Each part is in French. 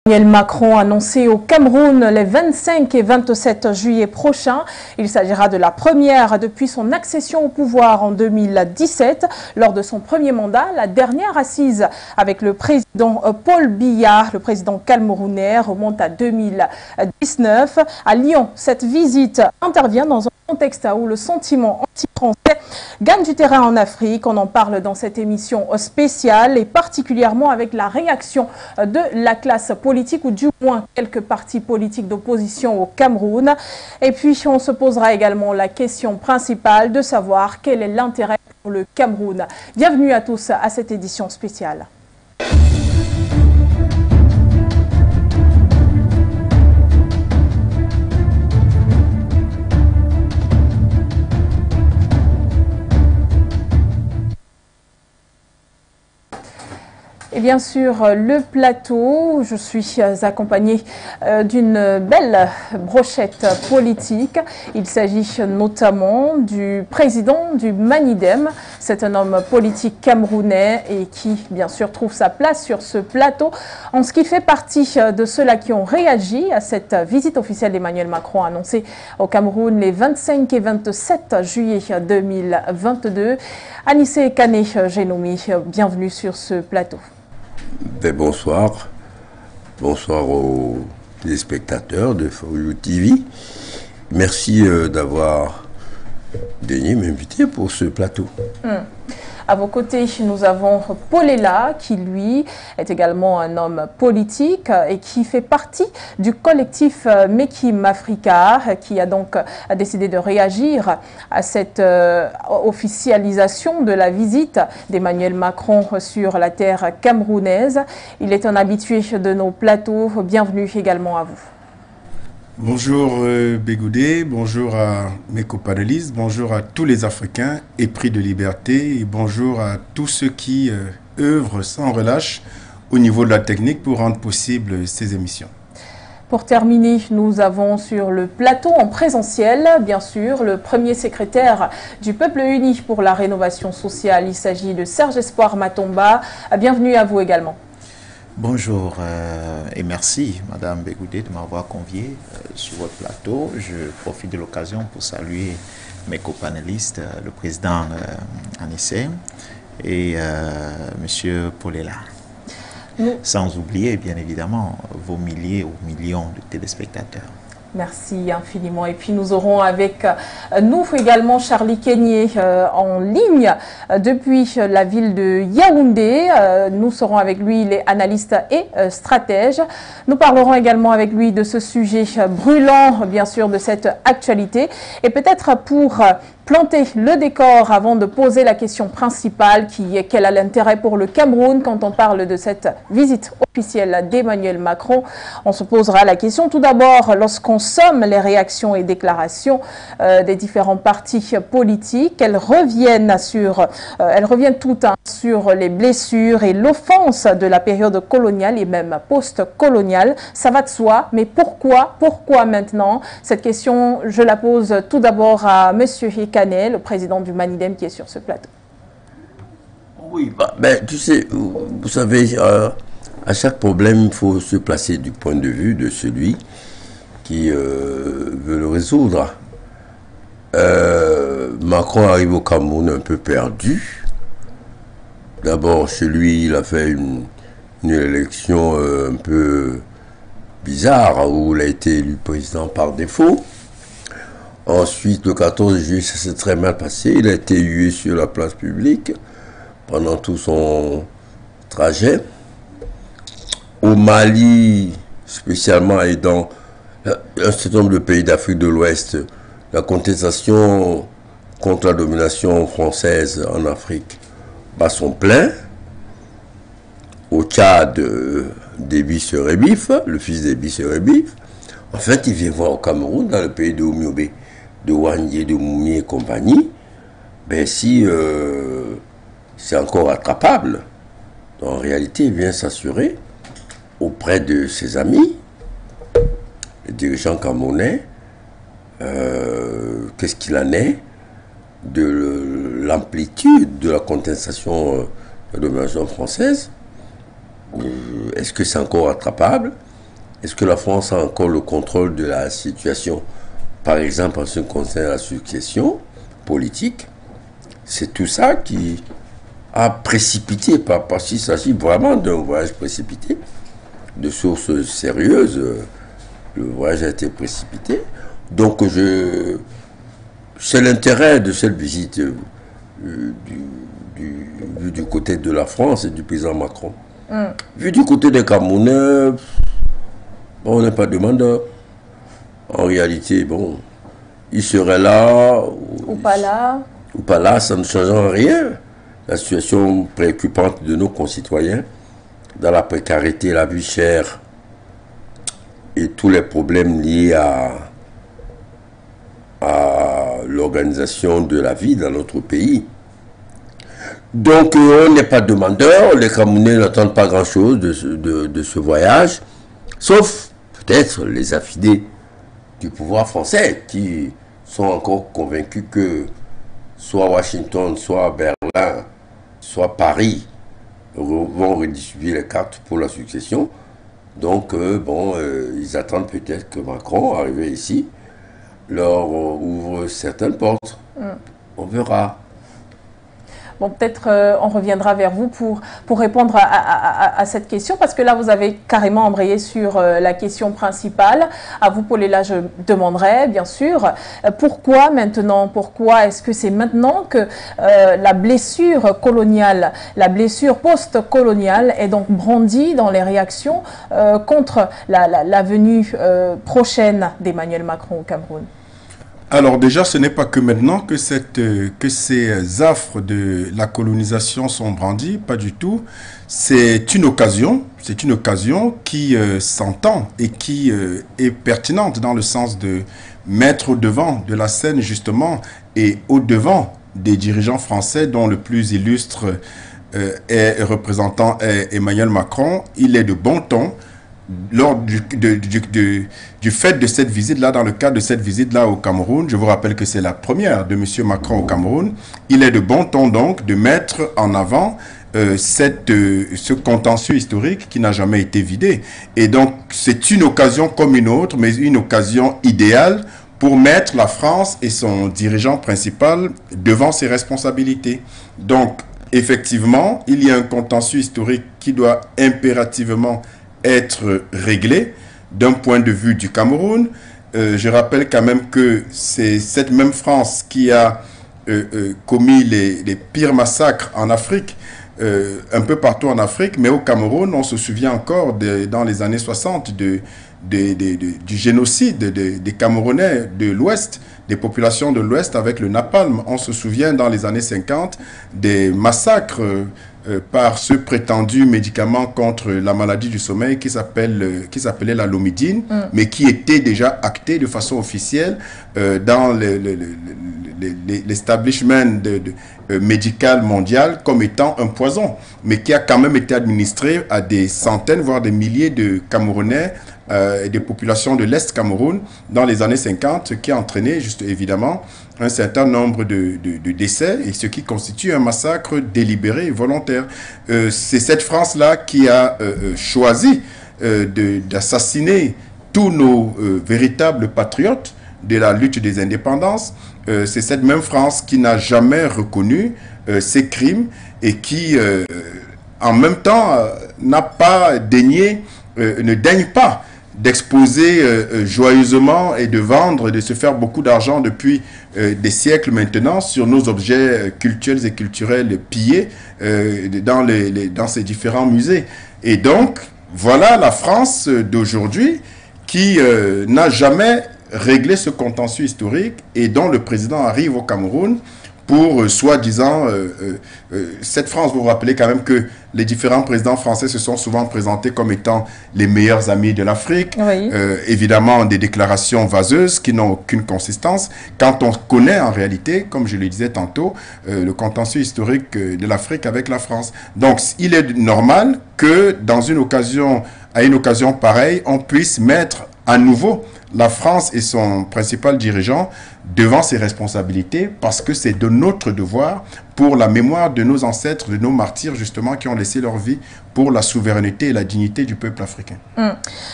Emmanuel Macron annoncé au Cameroun les 25 et 27 juillet prochains. Il s'agira de la première depuis son accession au pouvoir en 2017. Lors de son premier mandat, la dernière assise avec le président Paul Biya, le président camerounais, remonte à 2019. À Lyon, cette visite intervient dans un contexte où le sentiment anti-français gagne du terrain en Afrique. On en parle dans cette émission spéciale et particulièrement avec la réaction de la classe politique ou du moins quelques partis politiques d'opposition au Cameroun. Et puis on se posera également la question principale de savoir quel est l'intérêt pour le Cameroun. Bienvenue à tous à cette édition spéciale. Et bien sûr, le plateau, je suis accompagnée d'une belle brochette politique. Il s'agit notamment du président du Manidem. C'est un homme politique camerounais et qui, bien sûr, trouve sa place sur ce plateau. En ce qui fait partie de ceux-là qui ont réagi à cette visite officielle d'Emmanuel Macron annoncée au Cameroun les 25 et 27 juillet 2022. Anissé Kane-Genomi, bienvenue sur ce plateau. Bonsoir. Bonsoir aux téléspectateurs de For You TV. Merci d'avoir daigné m'inviter pour ce plateau. À vos côtés, nous avons Polela, qui lui est également un homme politique et qui fait partie du collectif Mekim Africa, qui a donc décidé de réagir à cette officialisation de la visite d'Emmanuel Macron sur la terre camerounaise. Il est un habitué de nos plateaux. Bienvenue également à vous. Bonjour Bégoudé, bonjour à mes copanélistes, bonjour à tous les Africains épris de liberté et bonjour à tous ceux qui œuvrent sans relâche au niveau de la technique pour rendre possible ces émissions. Pour terminer, nous avons sur le plateau en présentiel, bien sûr, le premier secrétaire du Peuple Uni pour la rénovation sociale. Il s'agit de Serge Espoir Matomba. Bienvenue à vous également. Bonjour et merci Madame Bégoudé de m'avoir convié sur votre plateau. Je profite de l'occasion pour saluer mes copanélistes, le président Anissé et Monsieur Polela. Sans oublier bien évidemment vos milliers ou millions de téléspectateurs. Merci infiniment. Et puis nous aurons avec nous également Charlie Kenyé en ligne depuis la ville de Yaoundé. Nous serons avec lui, il est analyste et stratège. Nous parlerons également avec lui de ce sujet brûlant, bien sûr, de cette actualité. Et peut-être pour planter le décor avant de poser la question principale qui est quel est l'intérêt pour le Cameroun quand on parle de cette visite officielle d'Emmanuel Macron. On se posera la question tout d'abord lorsqu'on somme les réactions et déclarations des différents partis politiques. Elles reviennent toutes sur les blessures et l'offense de la période coloniale et même post-coloniale. Ça va de soi, mais pourquoi maintenant? Cette question, je la pose tout d'abord à Monsieur Kane, le président du Manidem qui est sur ce plateau. Oui, tu sais, vous savez, à chaque problème, il faut se placer du point de vue de celui qui veut le résoudre. Macron arrive au Cameroun un peu perdu. D'abord, chez lui, il a fait une élection un peu bizarre où il a été élu président par défaut. Ensuite, le 14 juillet, ça s'est très mal passé. Il a été hué sur la place publique pendant tout son trajet. Au Mali, spécialement, et dans un certain nombre de pays d'Afrique de l'Ouest, la contestation contre la domination française en Afrique bat son plein. Au Tchad, Déby Serebif, le fils d'Déby Serebif, en fait, il vient voir au Cameroun, dans le pays de Oumiobe, de Wanyé, de Moumi et compagnie, si c'est encore attrapable. En réalité, il vient s'assurer auprès de ses amis, les dirigeants camerounais, qu'est-ce qu'il en est de l'amplitude de la contestation de la domination française. Est-ce que c'est encore attrapable? Est-ce que la France a encore le contrôle de la situation? Par exemple, en ce qui concerne la succession politique, c'est tout ça qui a précipité, parce qu'il s'agit vraiment d'un voyage précipité, de sources sérieuses, le voyage a été précipité. Donc, c'est l'intérêt de cette visite du côté de la France et du président Macron. Vu du côté des Camerounais, on n'est pas demandeur. En réalité, bon, il serait là ou pas là. Ou pas là, ça ne change rien. La situation préoccupante de nos concitoyens, dans la précarité, la vie chère et tous les problèmes liés à l'organisation de la vie dans notre pays. Donc, on n'est pas demandeur, les Camerounais n'attendent pas grand-chose de ce voyage, sauf peut-être les affidés du pouvoir français qui sont encore convaincus que soit Washington, soit Berlin, soit Paris vont redistribuer les cartes pour la succession. Donc, ils attendent peut-être que Macron, arrivé ici, leur ouvre certaines portes. On verra. Bon, peut-être on reviendra vers vous pour répondre à cette question, parce que là, vous avez carrément embrayé sur la question principale. À vous, Paulela, je demanderai, bien sûr, pourquoi maintenant? Pourquoi est-ce que c'est maintenant que la blessure coloniale, la blessure post-coloniale est donc brandie dans les réactions contre la venue prochaine d'Emmanuel Macron au Cameroun? Alors déjà, ce n'est pas que maintenant que ces affres de la colonisation sont brandies, pas du tout. C'est une occasion qui s'entend et qui est pertinente dans le sens de mettre au devant de la scène justement et au devant des dirigeants français dont le plus illustre représentant est Emmanuel Macron. Il est de bon ton. Lors du fait de cette visite-là, dans le cadre de cette visite-là au Cameroun, je vous rappelle que c'est la première de M. Macron au Cameroun, il est de bon ton donc de mettre en avant ce contentieux historique qui n'a jamais été vidé. Et donc, c'est une occasion comme une autre, mais une occasion idéale pour mettre la France et son dirigeant principal devant ses responsabilités. Donc, effectivement, il y a un contentieux historique qui doit impérativement être réglé d'un point de vue du Cameroun. Je rappelle quand même que c'est cette même France qui a commis les pires massacres en Afrique, un peu partout en Afrique, mais au Cameroun, on se souvient encore dans les années 60 du génocide des Camerounais de l'Ouest, des populations de l'Ouest avec le napalm. On se souvient dans les années 50 des massacres par ce prétendu médicament contre la maladie du sommeil qui s'appelait la lomidine, mais qui était déjà acté de façon officielle dans l'establishment médical mondial comme étant un poison, mais qui a quand même été administré à des centaines, voire des milliers de Camerounais et des populations de l'Est Cameroun dans les années 50, ce qui a entraîné juste évidemment un certain nombre de décès, et ce qui constitue un massacre délibéré et volontaire. C'est cette France-là qui a choisi d'assassiner tous nos véritables patriotes de la lutte des indépendances. C'est cette même France qui n'a jamais reconnu ces crimes et qui, en même temps, n'a pas daigné, ne daigne pas d'exposer joyeusement et de vendre, de se faire beaucoup d'argent depuis des siècles maintenant sur nos objets culturels et culturels pillés dans ces différents musées. Et donc, voilà la France d'aujourd'hui qui n'a jamais réglé ce contentieux historique et dont le président arrive au Cameroun pour, soi-disant, cette France, vous vous rappelez quand même que les différents présidents français se sont souvent présentés comme étant les meilleurs amis de l'Afrique. Oui. Évidemment, des déclarations vaseuses qui n'ont aucune consistance. Quand on connaît en réalité, comme je le disais tantôt, le contentieux historique de l'Afrique avec la France. Donc, il est normal que dans à une occasion pareille, on puisse mettre à nouveau la France et son principal dirigeant devant ses responsabilités, parce que c'est de notre devoir, pour la mémoire de nos ancêtres, de nos martyrs, justement, qui ont laissé leur vie pour la souveraineté et la dignité du peuple africain.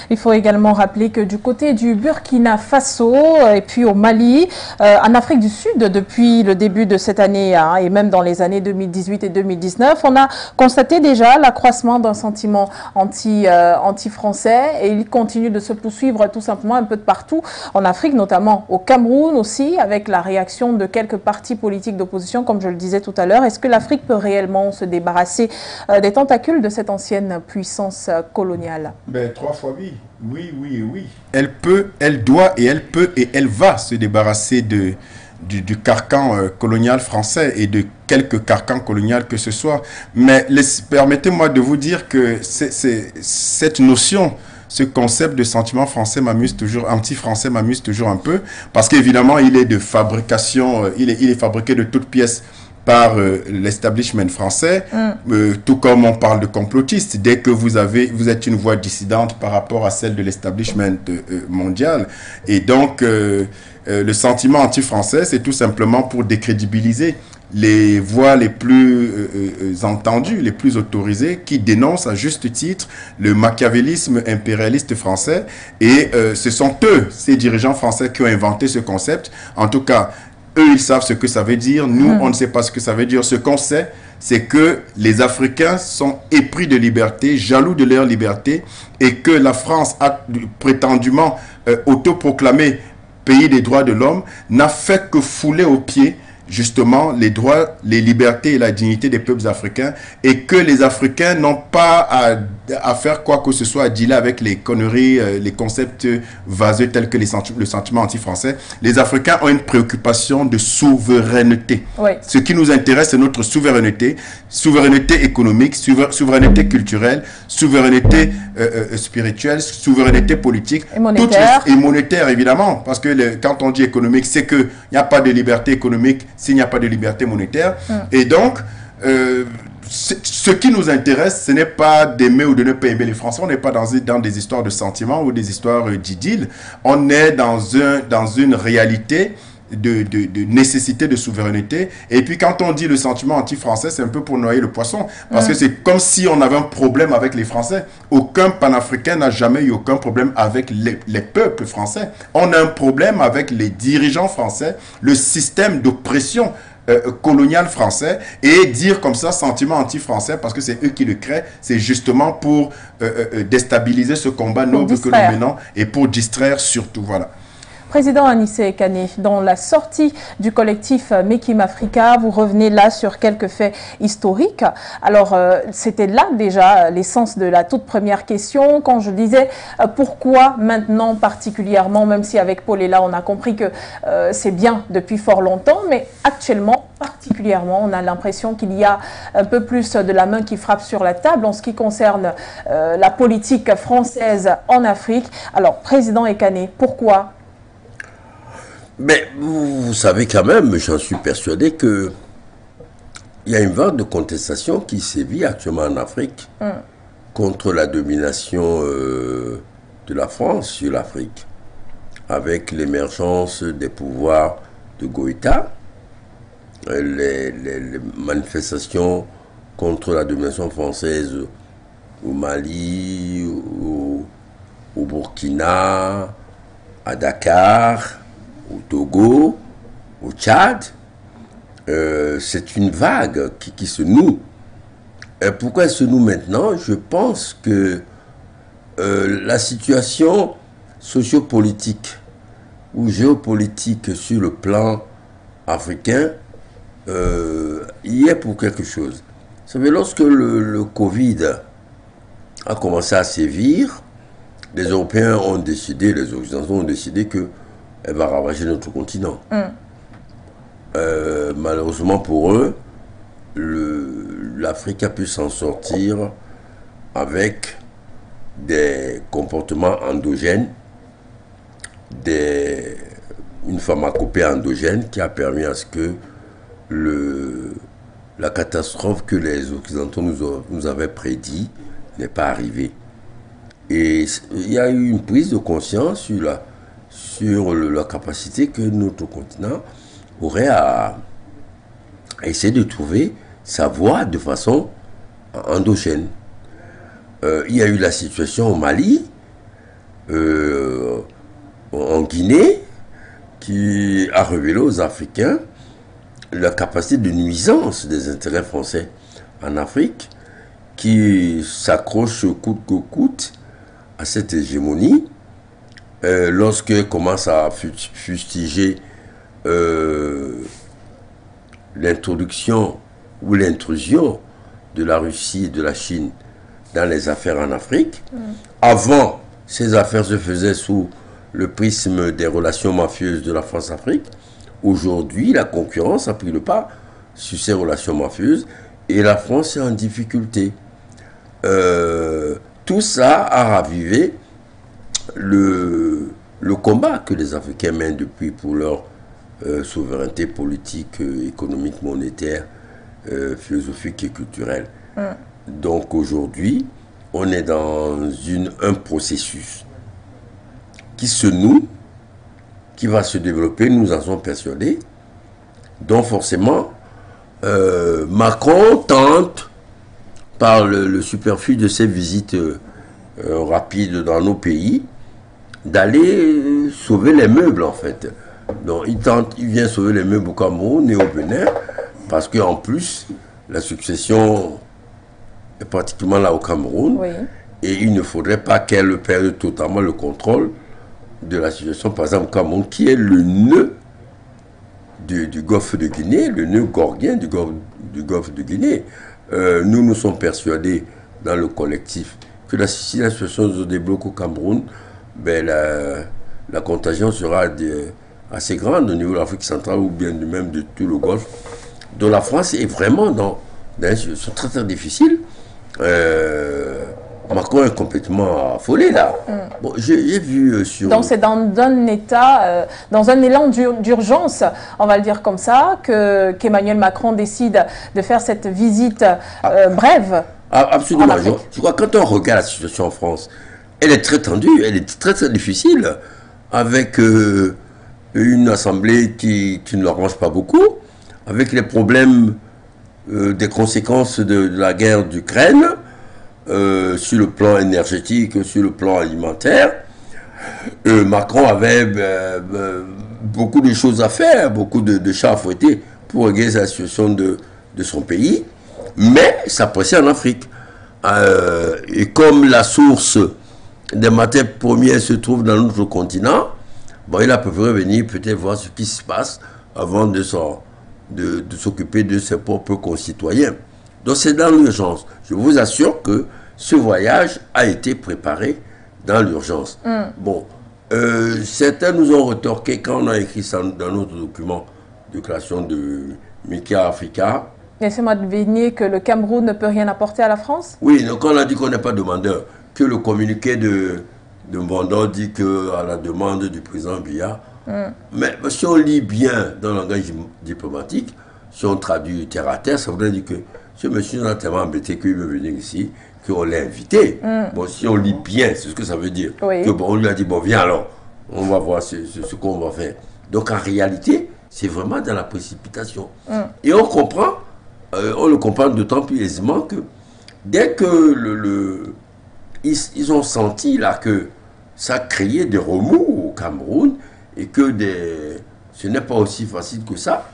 Il faut également rappeler que du côté du Burkina Faso et puis au Mali, en Afrique du Sud, depuis le début de cette année et même dans les années 2018 et 2019, on a constaté déjà l'accroissement d'un sentiment anti-français et il continue de se poursuivre tout simplement un peu de partout en Afrique, notamment au Cameroun aussi, avec la réaction de quelques partis politiques d'opposition, comme je le disais tout à l'heure. Est-ce que l'Afrique peut réellement se débarrasser des tentacules de cette ancienne puissance coloniale? Ben, 3 fois oui. Oui, oui et oui. Elle peut, elle doit et elle peut et elle va se débarrasser du carcan colonial français et de quelques carcans coloniaux que ce soit. Mais permettez-moi de vous dire que cette notion, ce concept de sentiment français m'amuse toujours, anti-français m'amuse toujours un peu, parce qu'évidemment, il est de fabrication, il est fabriqué de toutes pièces par l'establishment français, tout comme on parle de complotiste. Dès que vous êtes une voix dissidente par rapport à celle de l'establishment mondial. Et donc, le sentiment anti-français, c'est tout simplement pour décrédibiliser les voix les plus entendues, les plus autorisées, qui dénoncent à juste titre le machiavélisme impérialiste français. Et ce sont eux, ces dirigeants français, qui ont inventé ce concept. En tout cas, eux, ils savent ce que ça veut dire. Nous, on ne sait pas ce que ça veut dire. Ce qu'on sait, c'est que les Africains sont épris de liberté, jaloux de leur liberté, et que la France a prétendument autoproclamé pays des droits de l'homme, n'a fait que fouler aux pieds justement les droits, les libertés et la dignité des peuples africains, et que les Africains n'ont pas à faire quoi que ce soit, à dealer avec les conneries, les concepts vaseux tels que le sentiment anti-français. Les Africains ont une préoccupation de souveraineté. Oui. Ce qui nous intéresse, c'est notre souveraineté, souveraineté économique, souveraineté culturelle, souveraineté spirituelle, souveraineté politique. Et monétaire. Et monétaire, évidemment, parce que quand on dit économique, c'est qu'il n'y a pas de liberté économique s'il n'y a pas de liberté monétaire. Et donc, ce qui nous intéresse, ce n'est pas d'aimer ou de ne pas aimer les Français. On n'est pas dans des histoires de sentiments ou des histoires d'idylle. On est dans une réalité de nécessité de souveraineté. Et puis quand on dit le sentiment anti-français, c'est un peu pour noyer le poisson. Parce que c'est comme si on avait un problème avec les Français. Aucun panafricain n'a jamais eu aucun problème avec les peuples français. On a un problème avec les dirigeants français, le système d'oppression colonial français, et dire comme ça sentiment anti-français parce que c'est eux qui le créent, c'est justement pour déstabiliser ce combat noble que nous menons et pour distraire surtout. Voilà. Président Anissé Kane, dans la sortie du collectif Mekim Africa, vous revenez là sur quelques faits historiques. Alors, c'était là déjà l'essence de la toute première question. Quand je disais pourquoi maintenant particulièrement, même si avec Paul et là on a compris que c'est bien depuis fort longtemps, mais actuellement particulièrement, on a l'impression qu'il y a un peu plus de la main qui frappe sur la table en ce qui concerne la politique française en Afrique. Alors, Président Ekane, pourquoi ? Mais vous savez quand même, j'en suis persuadé que il y a une vague de contestation qui sévit actuellement en Afrique contre la domination de la France sur l'Afrique, avec l'émergence des pouvoirs de Goïta, les manifestations contre la domination française au Mali, au Burkina, à Dakar, au Togo, au Tchad. C'est une vague qui se noue. Pourquoi elle se noue maintenant? Je pense que la situation sociopolitique ou géopolitique sur le plan africain y est pour quelque chose. Vous savez, lorsque le Covid a commencé à sévir, les Européens ont décidé, les Occidentaux ont décidé que elle va ravager notre continent. Malheureusement pour eux, l'Afrique a pu s'en sortir avec des comportements endogènes, une pharmacopée endogène qui a permis à ce que la catastrophe que les Occidentaux nous avaient prédit n'est pas arrivée. Et il y a eu une prise de conscience sur la capacité que notre continent aurait à à essayer de trouver sa voie de façon endogène. Il y a eu la situation au Mali, en Guinée, qui a révélé aux Africains la capacité de nuisance des intérêts français en Afrique, qui s'accroche coûte que coûte à cette hégémonie. Lorsqu'elle commence à fustiger l'introduction ou l'intrusion de la Russie et de la Chine dans les affaires en Afrique. Avant, ces affaires se faisaient sous le prisme des relations mafieuses de la France-Afrique. Aujourd'hui, la concurrence a pris le pas sur ces relations mafieuses et la France est en difficulté. Tout ça a ravivé le combat que les Africains mènent depuis pour leur souveraineté politique, économique, monétaire, philosophique et culturelle. Donc aujourd'hui, on est dans un processus qui se noue, qui va se développer, nous en sommes persuadés, dont forcément Macron tente, par le superflu de ses visites rapides dans nos pays, d'aller sauver les meubles en fait. Donc il vient sauver les meubles au Cameroun et au Bénin, parce qu'en plus, la succession est pratiquement là au Cameroun, Oui. et il ne faudrait pas qu'elle perde totalement le contrôle de la situation, par exemple, au Cameroun, qui est le nœud du golfe de Guinée, le nœud gorgien du golfe de Guinée. Nous nous sommes persuadés dans le collectif que si la situation se débloque au Cameroun, ben la contagion sera assez grande au niveau de l'Afrique centrale ou bien même de tout le Golfe. Donc la France est vraiment dans une situation très très difficile. Macron est complètement affolé là. Bon, j'ai vu sur... Donc c'est dans un état, dans un élan d'urgence, on va le dire comme ça, qu'Emmanuel Macron décide de faire cette visite brève. Absolument. Je crois que quand on regarde la situation en France, elle est très tendue, elle est très très difficile, avec une assemblée qui ne l'arrange pas beaucoup, avec les problèmes des conséquences de la guerre d'Ukraine, sur le plan énergétique, sur le plan alimentaire. Macron avait beaucoup de choses à faire, beaucoup de chats à fouetter pour régler la situation de son pays, mais ça pressait en Afrique. Et comme la source des matières premières se trouve dans notre continent, bon, il a préféré venir peut-être voir ce qui se passe avant de s'occuper de ses propres concitoyens. Donc c'est dans l'urgence. Je vous assure que ce voyage a été préparé dans l'urgence. Bon, certains nous ont retorqué quand on a écrit ça dans notre document de création de Mickey Africa. Laissez-moi deviner que le Cameroun ne peut rien apporter à la France? Oui, donc on a dit qu'on n'est pas demandeur, que le communiqué de Mbonda dit qu'à la demande du président Biya. Mais si on lit bien dans le langage diplomatique, si on traduit terre à terre, ça voudrait dire que ce monsieur nous a tellement embêté qu'il veut venir ici, qu'on l'a invité. Bon, si on lit bien, c'est ce que ça veut dire. Oui. Que bon, on lui a dit, bon, viens alors, on va voir ce qu'on va faire. Donc en réalité, c'est vraiment dans la précipitation. Et on comprend, on le comprend d'autant plus aisément que dès que ils ont senti là que ça créait des remous au Cameroun et que ce n'est pas aussi facile que ça,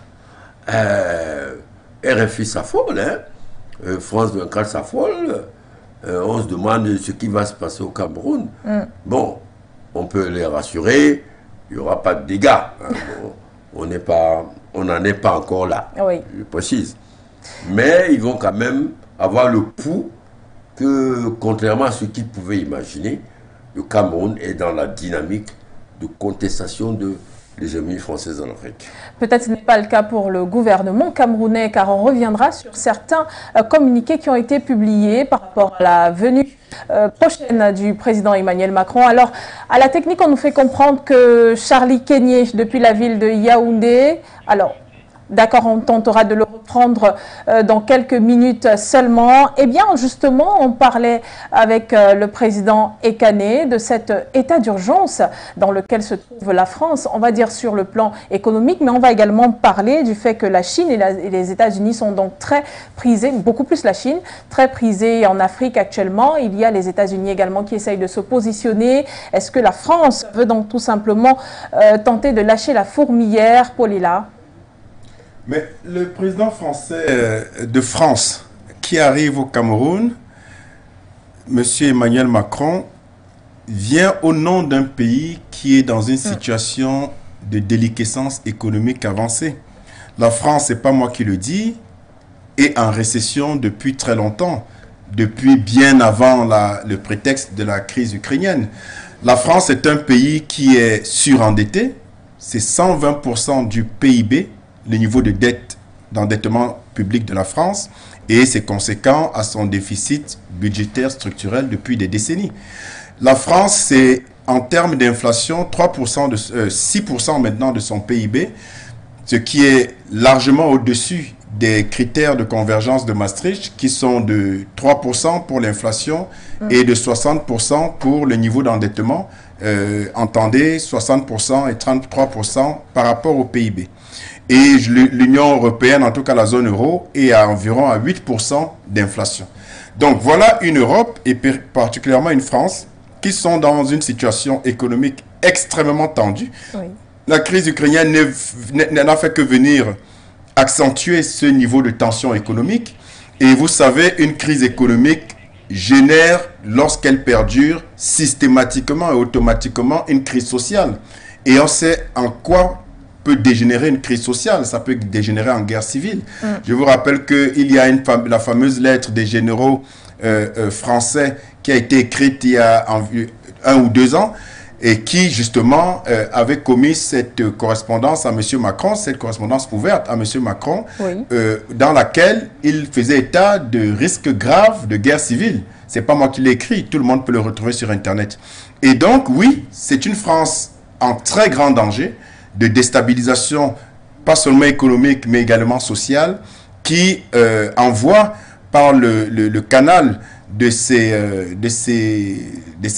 RFI s'affole, hein? France 24 s'affole, on se demande ce qui va se passer au Cameroun. Bon, on peut les rassurer, il n'y aura pas de dégâts. Hein? Bon, on n'en est pas encore là, Oui. je précise. Mais ils vont quand même avoir le pouls que, contrairement à ce qu'ils pouvaient imaginer, le Cameroun est dans la dynamique de contestation de l'hégémonie française en Afrique. Peut-être ce n'est pas le cas pour le gouvernement camerounais, car on reviendra sur certains communiqués qui ont été publiés par rapport à la venue prochaine du président Emmanuel Macron. Alors, à la technique, on nous fait comprendre que Charlie Kenyé, depuis la ville de Yaoundé, alors, D'accord, on tentera de le reprendre dans quelques minutes seulement. Eh bien, justement, on parlait avec le président Ekane de cet état d'urgence dans lequel se trouve la France, on va dire sur le plan économique, mais on va également parler du fait que la Chine et les États-Unis sont donc très prisés, beaucoup plus la Chine, très prisés en Afrique actuellement. Il y a les États-Unis également qui essayent de se positionner. Est-ce que la France veut donc tout simplement tenter de lâcher la fourmilière, Paulila? Mais le président français de France qui arrive au Cameroun, M. Emmanuel Macron, vient au nom d'un pays qui est dans une situation de déliquescence économique avancée. La France, c'est pas moi qui le dis, est en récession depuis très longtemps, depuis bien avant le prétexte de la crise ukrainienne. La France est un pays qui est surendetté, c'est 120% du PIB, le niveau de dette, d'endettement public de la France, et c'est conséquent à son déficit budgétaire structurel depuis des décennies. La France, c'est en termes d'inflation 6% maintenant de son PIB, ce qui est largement au-dessus des critères de convergence de Maastricht qui sont de 3% pour l'inflation et de 60% pour le niveau d'endettement. Entendez, 60% et 33% par rapport au PIB. Et l'Union européenne, en tout cas la zone euro, est à environ à 8% d'inflation. Donc voilà une Europe et particulièrement une France qui sont dans une situation économique extrêmement tendue. Oui. La crise ukrainienne n'a fait que venir accentuer ce niveau de tension économique. Et vous savez, une crise économique génère, lorsqu'elle perdure, systématiquement et automatiquement une crise sociale. Et on sait en quoi peut dégénérer une crise sociale. Ça peut dégénérer en guerre civile. Je vous rappelle qu'il y a la fameuse lettre des généraux français qui a été écrite il y a 1 ou 2 ans et qui, justement, avait commis cette correspondance à M. Macron, cette correspondance ouverte à M. Macron, oui. Dans laquelle il faisait état de risques graves de guerre civile. Ce n'est pas moi qui l'ai écrit, tout le monde peut le retrouver sur Internet. Et donc, oui, c'est une France en très grand danger de déstabilisation, pas seulement économique, mais également sociale, qui envoie par le canal de ces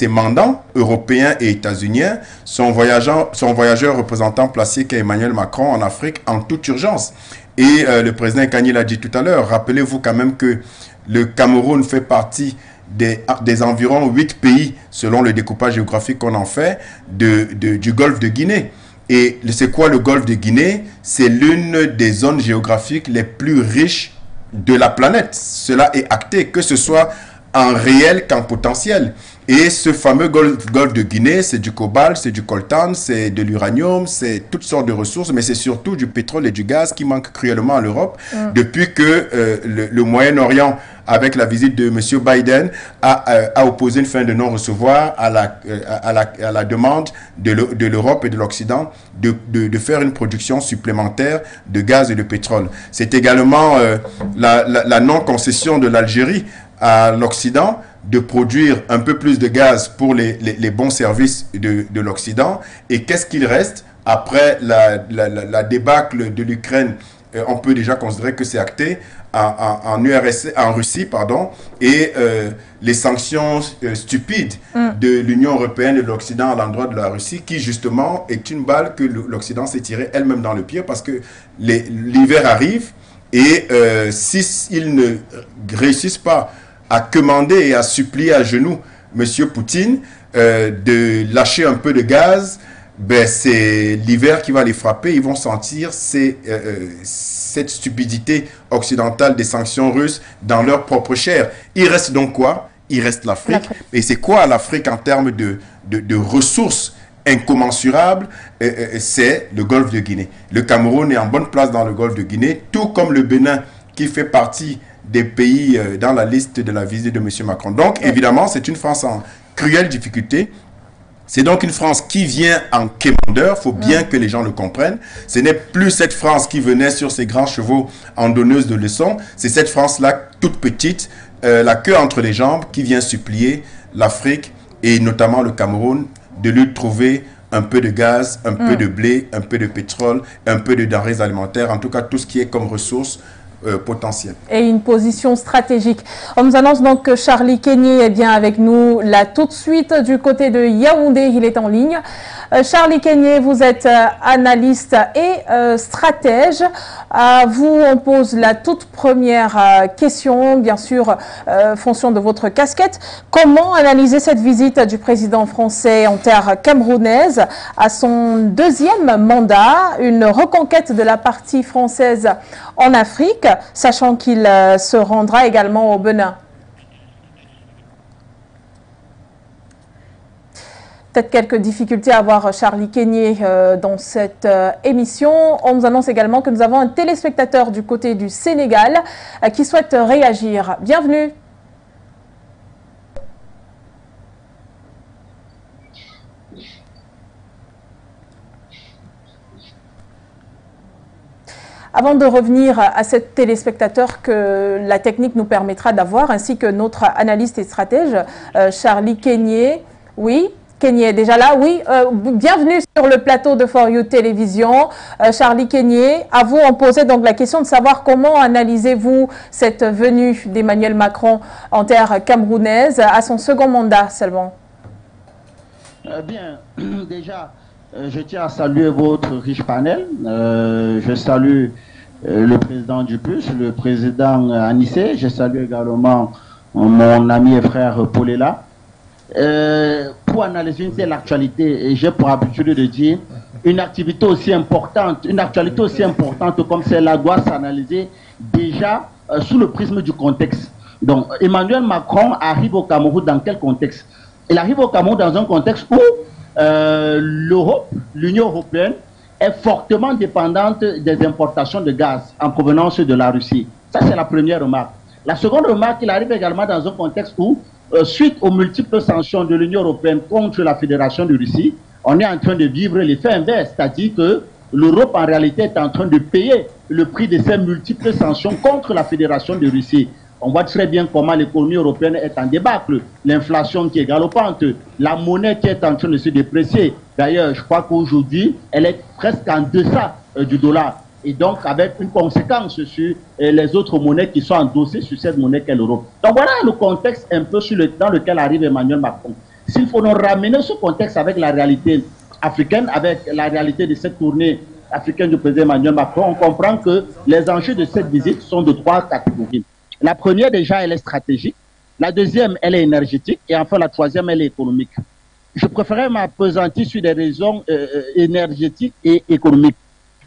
mandants européens et états-uniens son voyageur représentant placé qu'est Emmanuel Macron en Afrique en toute urgence. Et le président Kanye l'a dit tout à l'heure, rappelez-vous quand même que le Cameroun fait partie des environ 8 pays, selon le découpage géographique qu'on en fait, du golfe de Guinée. Et c'est quoi le golfe de Guinée? C'est l'une des zones géographiques les plus riches de la planète. Cela est acté, que ce soit en réel qu'en potentiel. Et ce fameux golfe de Guinée, c'est du cobalt, c'est du coltan, c'est de l'uranium, c'est toutes sortes de ressources, mais c'est surtout du pétrole et du gaz qui manquent cruellement à l'Europe depuis que le Moyen-Orient, avec la visite de M. Biden, a opposé une fin de non-recevoir à la demande de l'Europe et de l'Occident de faire une production supplémentaire de gaz et de pétrole. C'est également la non-concession de l'Algérie à l'Occident de produire un peu plus de gaz pour les bons services de l'Occident. Et qu'est-ce qu'il reste après la débâcle de l'Ukraine? On peut déjà considérer que c'est acté en Russie, pardon, et les sanctions stupides de l'Union européenne et de l'Occident à l'endroit de la Russie, qui justement est une balle que l'Occident s'est tirée elle-même dans le pied parce que l'hiver arrive et s'ils ne réussissent pas à commander et à supplier à genoux M. Poutine de lâcher un peu de gaz, ben c'est l'hiver qui va les frapper. Ils vont sentir cette stupidité occidentale des sanctions russes dans leur propre chair. Il reste donc quoi? Il reste l'Afrique. Et c'est quoi l'Afrique en termes de ressources incommensurables? C'est le golfe de Guinée. Le Cameroun est en bonne place dans le golfe de Guinée, tout comme le Bénin qui fait partie des pays dans la liste de la visite de M. Macron. Donc, évidemment, c'est une France en cruelle difficulté. C'est donc une France qui vient en quémandeur, il faut bien que les gens le comprennent. Ce n'est plus cette France qui venait sur ses grands chevaux en donneuse de leçons. C'est cette France-là, toute petite, la queue entre les jambes, qui vient supplier l'Afrique et notamment le Cameroun de lui trouver un peu de gaz, un peu de blé, un peu de pétrole, un peu de denrées alimentaires, en tout cas tout ce qui est comme ressource potentielle. Et une position stratégique. On nous annonce donc que Charlie Kenyé est bien avec nous là tout de suite du côté de Yaoundé, il est en ligne. Charlie Kenyé, vous êtes analyste et stratège. À vous, on pose la toute première question, bien sûr, fonction de votre casquette. Comment analyser cette visite du président français en terre camerounaise à son deuxième mandat, une reconquête de la partie française en Afrique, sachant qu'il se rendra également au Bénin? Peut-être quelques difficultés à avoir Charlie Kenyé dans cette émission. On nous annonce également que nous avons un téléspectateur du côté du Sénégal qui souhaite réagir. Bienvenue. Avant de revenir à cet téléspectateur que la technique nous permettra d'avoir, ainsi que notre analyste et stratège, Charlie Kenyé. Oui, Kenyé est déjà là. Oui, bienvenue sur le plateau de For You Télévision. Charlie Kenyé, à vous, on posait donc la question de savoir comment analysez-vous cette venue d'Emmanuel Macron en terre camerounaise à son second mandat seulement? Bien, déjà, je tiens à saluer votre riche panel. Je salue le président Dupuis, le président Anissé. Je salue également mon ami et frère Paulela. Pour analyser une telle actualité, j'ai pour habitude de dire une activité aussi importante, une actualité aussi importante comme celle-là doit s'analyser déjà sous le prisme du contexte. Donc, Emmanuel Macron arrive au Cameroun dans quel contexte? Il arrive au Cameroun dans un contexte où l'Europe, l'Union européenne, est fortement dépendante des importations de gaz en provenance de la Russie. Ça, c'est la première remarque. La seconde remarque, il arrive également dans un contexte où, suite aux multiples sanctions de l'Union européenne contre la Fédération de Russie, on est en train de vivre l'effet inverse, c'est-à-dire que l'Europe, en réalité, est en train de payer le prix de ces multiples sanctions contre la Fédération de Russie. On voit très bien comment l'économie européenne est en débâcle, l'inflation qui est galopante, la monnaie qui est en train de se déprécier. D'ailleurs, je crois qu'aujourd'hui, elle est presque en deçà du dollar. Et donc, avec une conséquence sur les autres monnaies qui sont endossées sur cette monnaie qu'est l'euro. Donc, voilà le contexte un peu dans lequel arrive Emmanuel Macron. S'il faut nous ramener ce contexte avec la réalité africaine, avec la réalité de cette tournée africaine du président Emmanuel Macron, on comprend que les enjeux de cette visite sont de trois catégories. La première, déjà, elle est stratégique. La deuxième, elle est énergétique. Et enfin, la troisième, elle est économique. Je préférerais m'appesantir sur des raisons énergétiques et économiques.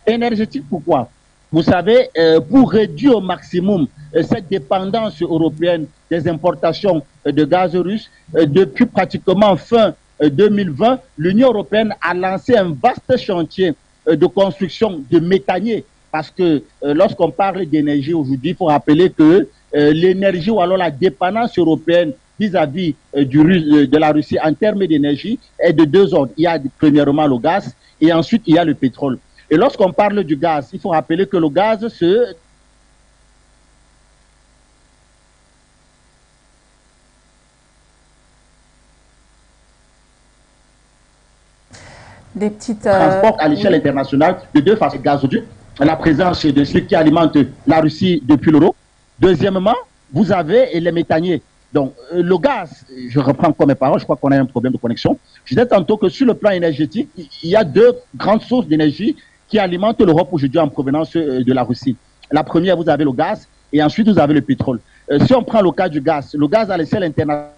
Énergétique, pourquoi? Vous savez, pour réduire au maximum cette dépendance européenne des importations de gaz russe, depuis pratiquement fin 2020, l'Union européenne a lancé un vaste chantier de construction de méthaniers. Parce que lorsqu'on parle d'énergie aujourd'hui, il faut rappeler que l'énergie ou alors la dépendance européenne vis-à-vis de la Russie en termes d'énergie est de deux ordres. Il y a premièrement le gaz et ensuite il y a le pétrole. Et lorsqu'on parle du gaz, il faut rappeler que le gaz transporte à l'échelle internationale de deux façons. Gazoduc, la présence de ceux qui alimentent la Russie depuis l'euro. Deuxièmement, vous avez les méthaniers. Donc, le gaz, je reprends comme mes paroles, je crois qu'on a un problème de connexion. Je disais tantôt que sur le plan énergétique, il y a deux grandes sources d'énergie qui alimentent l'Europe aujourd'hui en provenance de la Russie. La première, vous avez le gaz, et ensuite vous avez le pétrole. Si on prend le cas du gaz, le gaz à l'échelle internationale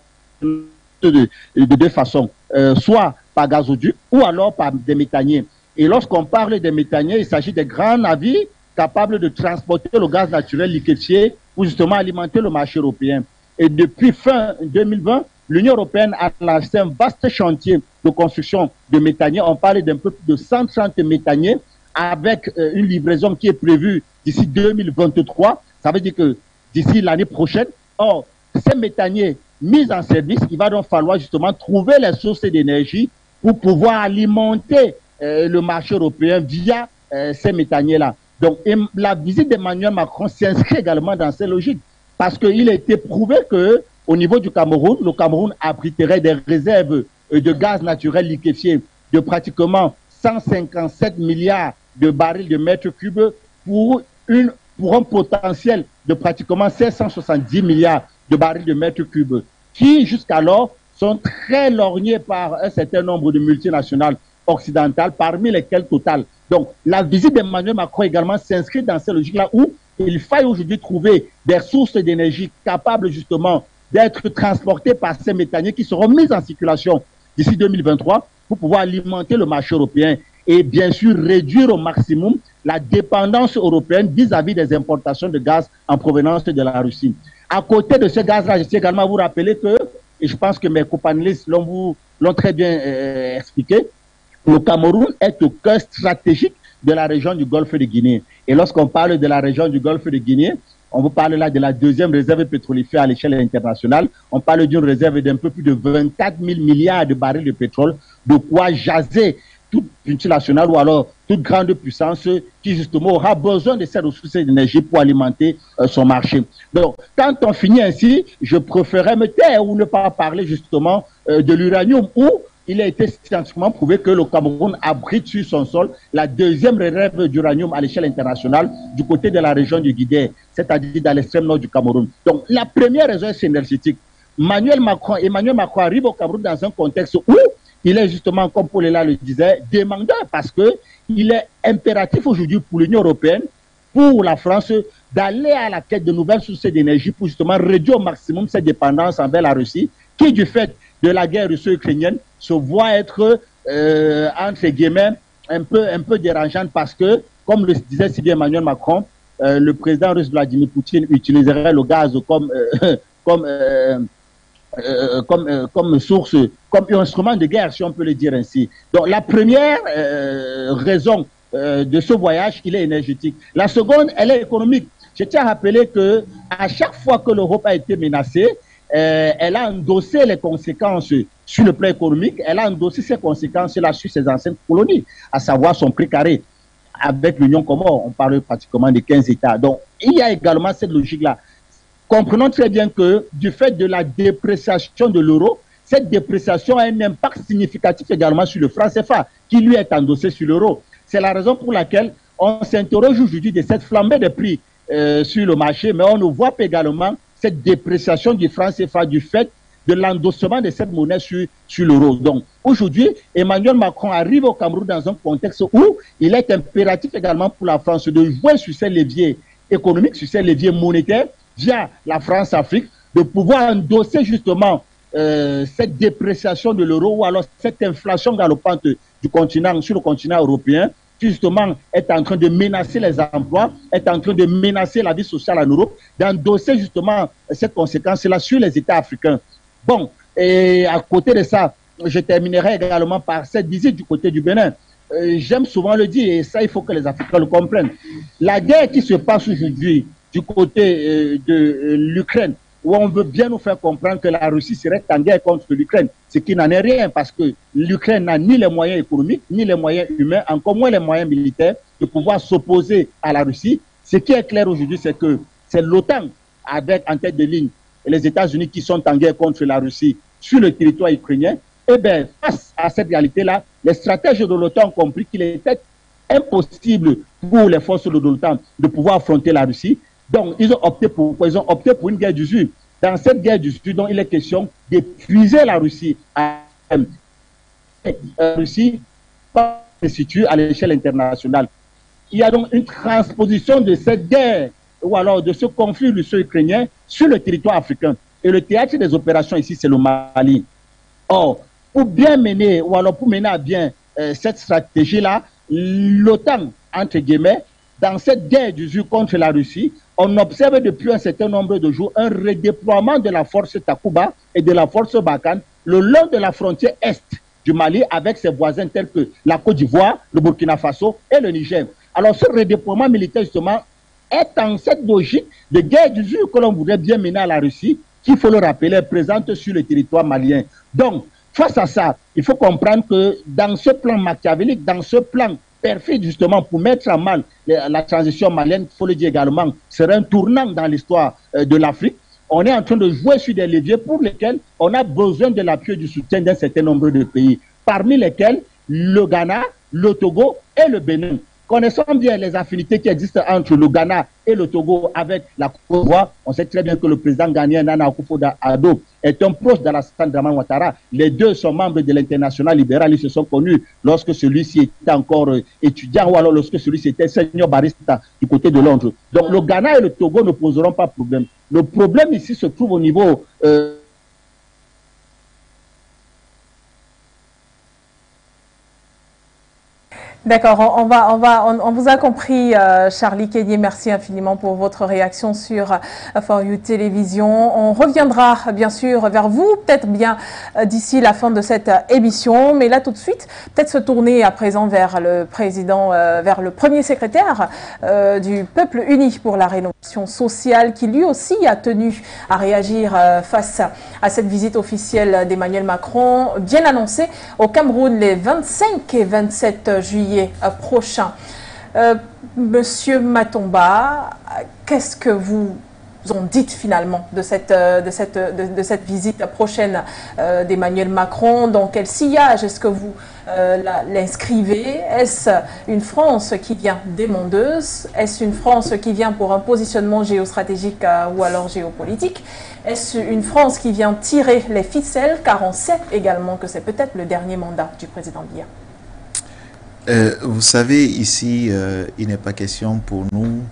de deux façons, soit par gazoduc ou alors par des méthaniers. Et lorsqu'on parle des méthaniers, il s'agit des grands navires capables de transporter le gaz naturel liquéfié pour justement alimenter le marché européen. Et depuis fin 2020, l'Union européenne a lancé un vaste chantier de construction de méthaniers. On parle d'un peu plus de 130 méthaniers avec une livraison qui est prévue d'ici 2023. Ça veut dire que d'ici l'année prochaine. Or, ces méthaniers mis en service, il va donc falloir justement trouver les sources d'énergie pour pouvoir alimenter le marché européen via ces méthaniers-là. Donc, la visite d'Emmanuel Macron s'inscrit également dans ces logiques parce qu'il a été prouvé qu'au niveau du Cameroun, le Cameroun abriterait des réserves de gaz naturel liquéfié de pratiquement 157 milliards de barils de mètres cubes pour un potentiel de pratiquement 770 milliards de barils de mètres cubes, qui jusqu'alors sont très lorgnés par un certain nombre de multinationales occidentales, parmi lesquelles Total. Donc, la visite d'Emmanuel Macron également s'inscrit dans cette logique-là où il faille aujourd'hui trouver des sources d'énergie capables justement d'être transportées par ces méthaniers qui seront mises en circulation d'ici 2023 pour pouvoir alimenter le marché européen et bien sûr réduire au maximum la dépendance européenne vis-à-vis des importations de gaz en provenance de la Russie. À côté de ce gaz-là, je tiens également à vous rappeler que, et je pense que mes companélistes l'ont très bien expliqué, le Cameroun est au cœur stratégique de la région du Golfe de Guinée. Et lorsqu'on parle de la région du Golfe de Guinée, on vous parle là de la deuxième réserve pétrolifère à l'échelle internationale. On parle d'une réserve d'un peu plus de 24 000 milliards de barils de pétrole, de quoi jaser toute multinationale ou alors toute grande puissance qui justement aura besoin de ces ressources d'énergie pour alimenter son marché. Donc, quand on finit ainsi, je préférerais me taire ou ne pas parler justement de l'uranium où il a été scientifiquement prouvé que le Cameroun abrite sur son sol la deuxième réserve d'uranium à l'échelle internationale du côté de la région du Guinée, c'est-à-dire dans l'extrême nord du Cameroun. Donc, la première raison est énergétique. Emmanuel Macron arrive au Cameroun dans un contexte où il est justement, comme Paul Ela le disait, demandeur parce qu'il est impératif aujourd'hui pour l'Union européenne, pour la France, d'aller à la quête de nouvelles sources d'énergie pour justement réduire au maximum cette dépendance envers la Russie, qui du fait de la guerre russo-ukrainienne se voit être, entre guillemets, un peu dérangeante parce que, comme le disait si bien Emmanuel Macron, le président russe Vladimir Poutine utiliserait le gaz comme source, comme instrument de guerre, si on peut le dire ainsi. Donc la première raison de ce voyage, il est énergétique. La seconde, elle est économique. Je tiens à rappeler que à chaque fois que l'Europe a été menacée, elle a endossé les conséquences sur le plan économique, elle a endossé ces conséquences-là sur ses anciennes colonies, à savoir son prix carré. Avec l'Union Comore, on parle pratiquement de 15 États. Donc, il y a également cette logique-là. Comprenons très bien que du fait de la dépréciation de l'euro, cette dépréciation a un impact significatif également sur le franc CFA, qui lui est endossé sur l'euro. C'est la raison pour laquelle on s'interroge aujourd'hui de cette flambée de prix sur le marché, mais on ne voit pas également cette dépréciation du franc CFA du fait de l'endossement de cette monnaie sur l'euro. Donc, aujourd'hui, Emmanuel Macron arrive au Cameroun dans un contexte où il est impératif également pour la France de jouer sur ces leviers économiques, sur ces leviers monétaires, via la France-Afrique, de pouvoir endosser justement cette dépréciation de l'euro ou alors cette inflation galopante du continent, sur le continent européen, qui justement est en train de menacer les emplois, est en train de menacer la vie sociale en Europe, d'endosser justement cette conséquence-là sur les États africains. Bon, et à côté de ça, je terminerai également par cette visite du côté du Bénin. J'aime souvent le dire, et ça, il faut que les Africains le comprennent. La guerre qui se passe aujourd'hui du côté de l'Ukraine, où on veut bien nous faire comprendre que la Russie serait en guerre contre l'Ukraine, ce qui n'en est rien, parce que l'Ukraine n'a ni les moyens économiques, ni les moyens humains, encore moins les moyens militaires, de pouvoir s'opposer à la Russie. Ce qui est clair aujourd'hui, c'est que c'est l'OTAN, avec en tête de ligne les États-Unis qui sont en guerre contre la Russie sur le territoire ukrainien. Eh bien, face à cette réalité-là, les stratèges de l'OTAN ont compris qu'il était impossible pour les forces de l'OTAN de pouvoir affronter la Russie. Donc, ils ont opté pour quoi? Ils ont opté pour une guerre d'usure. Dans cette guerre d'usure, dont il est question d'épuiser la Russie. La Russie se situe à l'échelle internationale. Il y a donc une transposition de cette guerre ou alors de ce conflit russo-ukrainien sur le territoire africain. Et le théâtre des opérations ici, c'est le Mali. Or, pour bien mener, ou alors pour mener à bien cette stratégie-là, l'OTAN, entre guillemets, dans cette guerre d'usure contre la Russie, on observe depuis un certain nombre de jours un redéploiement de la force Takuba et de la force Barkhane le long de la frontière est du Mali avec ses voisins tels que la Côte d'Ivoire, le Burkina Faso et le Niger. Alors ce redéploiement militaire justement est dans cette logique de guerre d'usure que l'on voudrait bien mener à la Russie, qui, il faut le rappeler, est présente sur le territoire malien. Donc, face à ça, il faut comprendre que dans ce plan machiavélique, dans ce plan perfide justement pour mettre en mal la transition malienne, il faut le dire également, serait un tournant dans l'histoire de l'Afrique. On est en train de jouer sur des leviers pour lesquels on a besoin de l'appui et du soutien d'un certain nombre de pays, parmi lesquels le Ghana, le Togo et le Bénin. Connaissant bien les affinités qui existent entre le Ghana et le Togo avec la Côte d'Ivoire, on sait très bien que le président ghanéen Nana Akufo-Addo est un proche d'Alassane Dramane Ouattara. Les deux sont membres de l'Internationale libérale. Ils se sont connus lorsque celui-ci était encore étudiant ou alors lorsque celui-ci était senior barista du côté de Londres. Donc le Ghana et le Togo ne poseront pas de problème. Le problème ici se trouve au niveau... D'accord, on vous a compris, Charlie Kenyé. Merci infiniment pour votre réaction sur For You Télévision. On reviendra bien sûr vers vous, peut-être bien d'ici la fin de cette émission. Mais là, tout de suite, peut-être se tourner à présent vers le président, vers le premier secrétaire du Peuple Uni pour la rénovation sociale, qui lui aussi a tenu à réagir face à cette visite officielle d'Emmanuel Macron, bien annoncée au Cameroun les 25 et 27 juillet prochain. Monsieur Matomba, qu'est-ce que vous en dites finalement de cette visite prochaine d'Emmanuel Macron? Dans quel sillage est-ce que vous l'inscrivez? Est-ce une France qui vient démondeuse? Est-ce une France qui vient pour un positionnement géostratégique ou alors géopolitique? Est-ce une France qui vient tirer les ficelles? Car on sait également que c'est peut-être le dernier mandat du président Biya. Vous savez, ici, il n'est pas question pour nous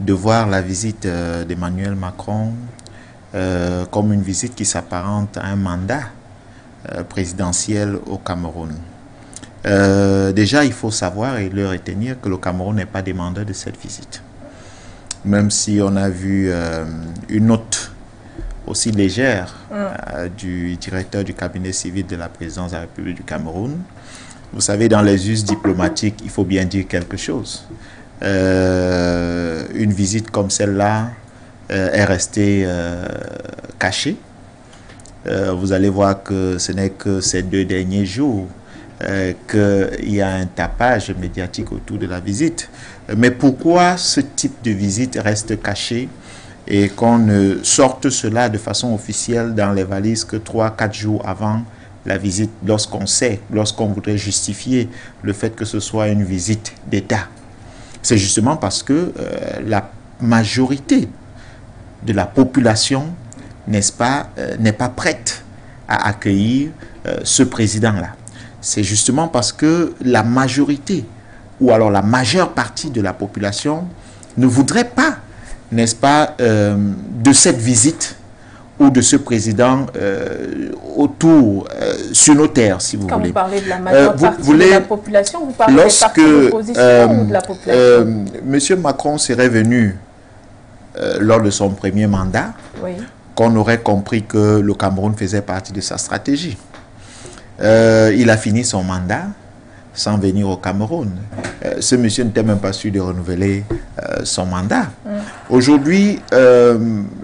de voir la visite d'Emmanuel Macron comme une visite qui s'apparente à un mandat présidentiel au Cameroun. Déjà, il faut savoir et le retenir que le Cameroun n'est pas demandeur de cette visite. Même si on a vu une note aussi légère du directeur du cabinet civil de la présidence de la République du Cameroun. Vous savez, dans les us diplomatiques, il faut bien dire quelque chose. Une visite comme celle-là est restée cachée. Vous allez voir que ce n'est que ces 2 derniers jours qu'il y a un tapage médiatique autour de la visite. Mais pourquoi ce type de visite reste caché et qu'on ne sorte cela de façon officielle dans les valises que 3-4 jours avant la visite, lorsqu'on sait, lorsqu'on voudrait justifier le fait que ce soit une visite d'État? C'est justement parce que la majorité de la population, n'est-ce pas, n'est pas prête à accueillir ce président-là. C'est justement parce que la majorité, ou alors la majeure partie de la population, ne voudrait pas, n'est-ce pas, de cette visite ou de ce président autour, sur nos terres, si vous voulez. Quand vous parlez de la majeure partie de la population, vous parlez des partis d'opposition ou de la population? Monsieur Macron serait venu lors de son premier mandat, oui, qu'on aurait compris que le Cameroun faisait partie de sa stratégie. Il a fini son mandat sans venir au Cameroun. Ce monsieur n'était même pas sûr de renouveler son mandat. Aujourd'hui,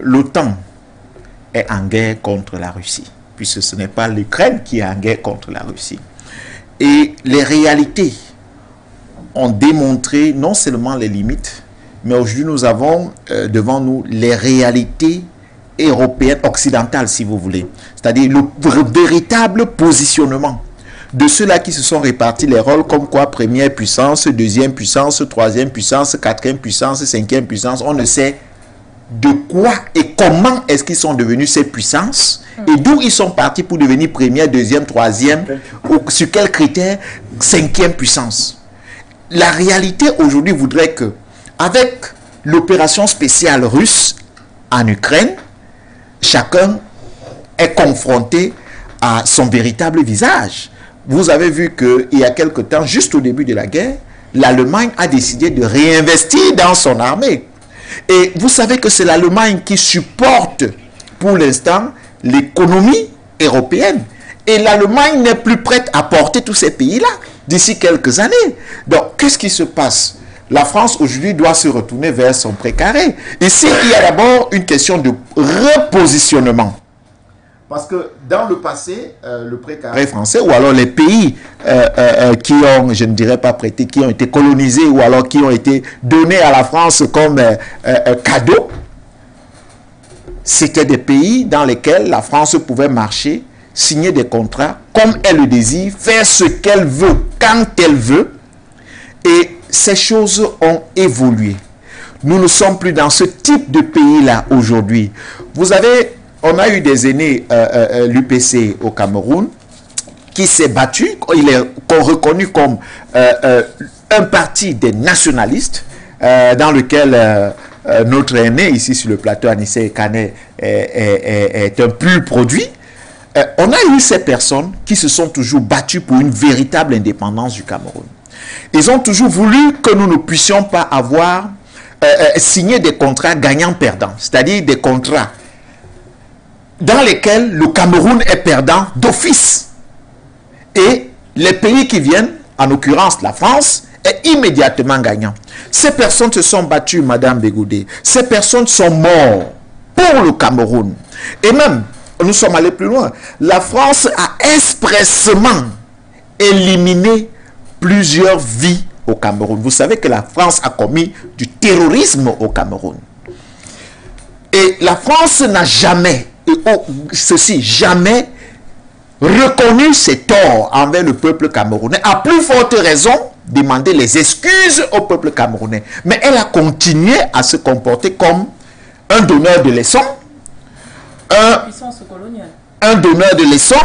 l'OTAN est en guerre contre la Russie, puisque ce n'est pas l'Ukraine qui est en guerre contre la Russie. Et les réalités ont démontré non seulement les limites, mais aujourd'hui nous avons devant nous les réalités européennes, occidentales si vous voulez. C'est-à-dire le véritable positionnement de ceux-là qui se sont répartis les rôles comme quoi première puissance, deuxième puissance, troisième puissance, quatrième puissance, cinquième puissance, on ne sait de quoi et comment est-ce qu'ils sont devenus ces puissances et d'où ils sont partis pour devenir première, deuxième, troisième, ou sur quels critères, cinquième puissance. La réalité aujourd'hui voudrait que, avec l'opération spéciale russe en Ukraine, chacun est confronté à son véritable visage. Vous avez vu qu'il y a quelque temps, juste au début de la guerre, l'Allemagne a décidé de réinvestir dans son armée. Et vous savez que c'est l'Allemagne qui supporte pour l'instant l'économie européenne. Et l'Allemagne n'est plus prête à porter tous ces pays-là d'ici quelques années. Donc, qu'est-ce qui se passe? La France aujourd'hui doit se retourner vers son précaré. Ici, il y a d'abord une question de repositionnement. Parce que dans le passé, le précaré français, ou alors les pays qui ont, je ne dirais pas prêté, qui ont été colonisés, ou alors qui ont été donnés à la France comme cadeau, c'était des pays dans lesquels la France pouvait marcher signer des contrats comme elle le désire, faire ce qu'elle veut, quand elle veut. Et ces choses ont évolué. Nous ne sommes plus dans ce type de pays-là aujourd'hui. Vous avez, on a eu des aînés, l'UPC au Cameroun, qui s'est battu, il est reconnu comme un parti des nationalistes, dans lequel notre aîné ici sur le plateau, Anissé Kane, est un pur produit. On a eu ces personnes qui se sont toujours battues pour une véritable indépendance du Cameroun. Ils ont toujours voulu que nous ne puissions pas avoir signé des contrats gagnants-perdants, c'est-à-dire des contrats dans lesquels le Cameroun est perdant d'office. Et les pays qui viennent, en l'occurrence la France, est immédiatement gagnant. Ces personnes se sont battues, Madame Bégoudé. Ces personnes sont mortes pour le Cameroun. Et même, nous sommes allés plus loin. La France a expressément éliminé plusieurs vies au Cameroun. Vous savez que la France a commis du terrorisme au Cameroun. Et la France n'a jamais, jamais reconnu ses torts envers le peuple camerounais. À plus forte raison, demander les excuses au peuple camerounais. Mais elle a continué à se comporter comme un donneur de leçons, un donneur de leçons,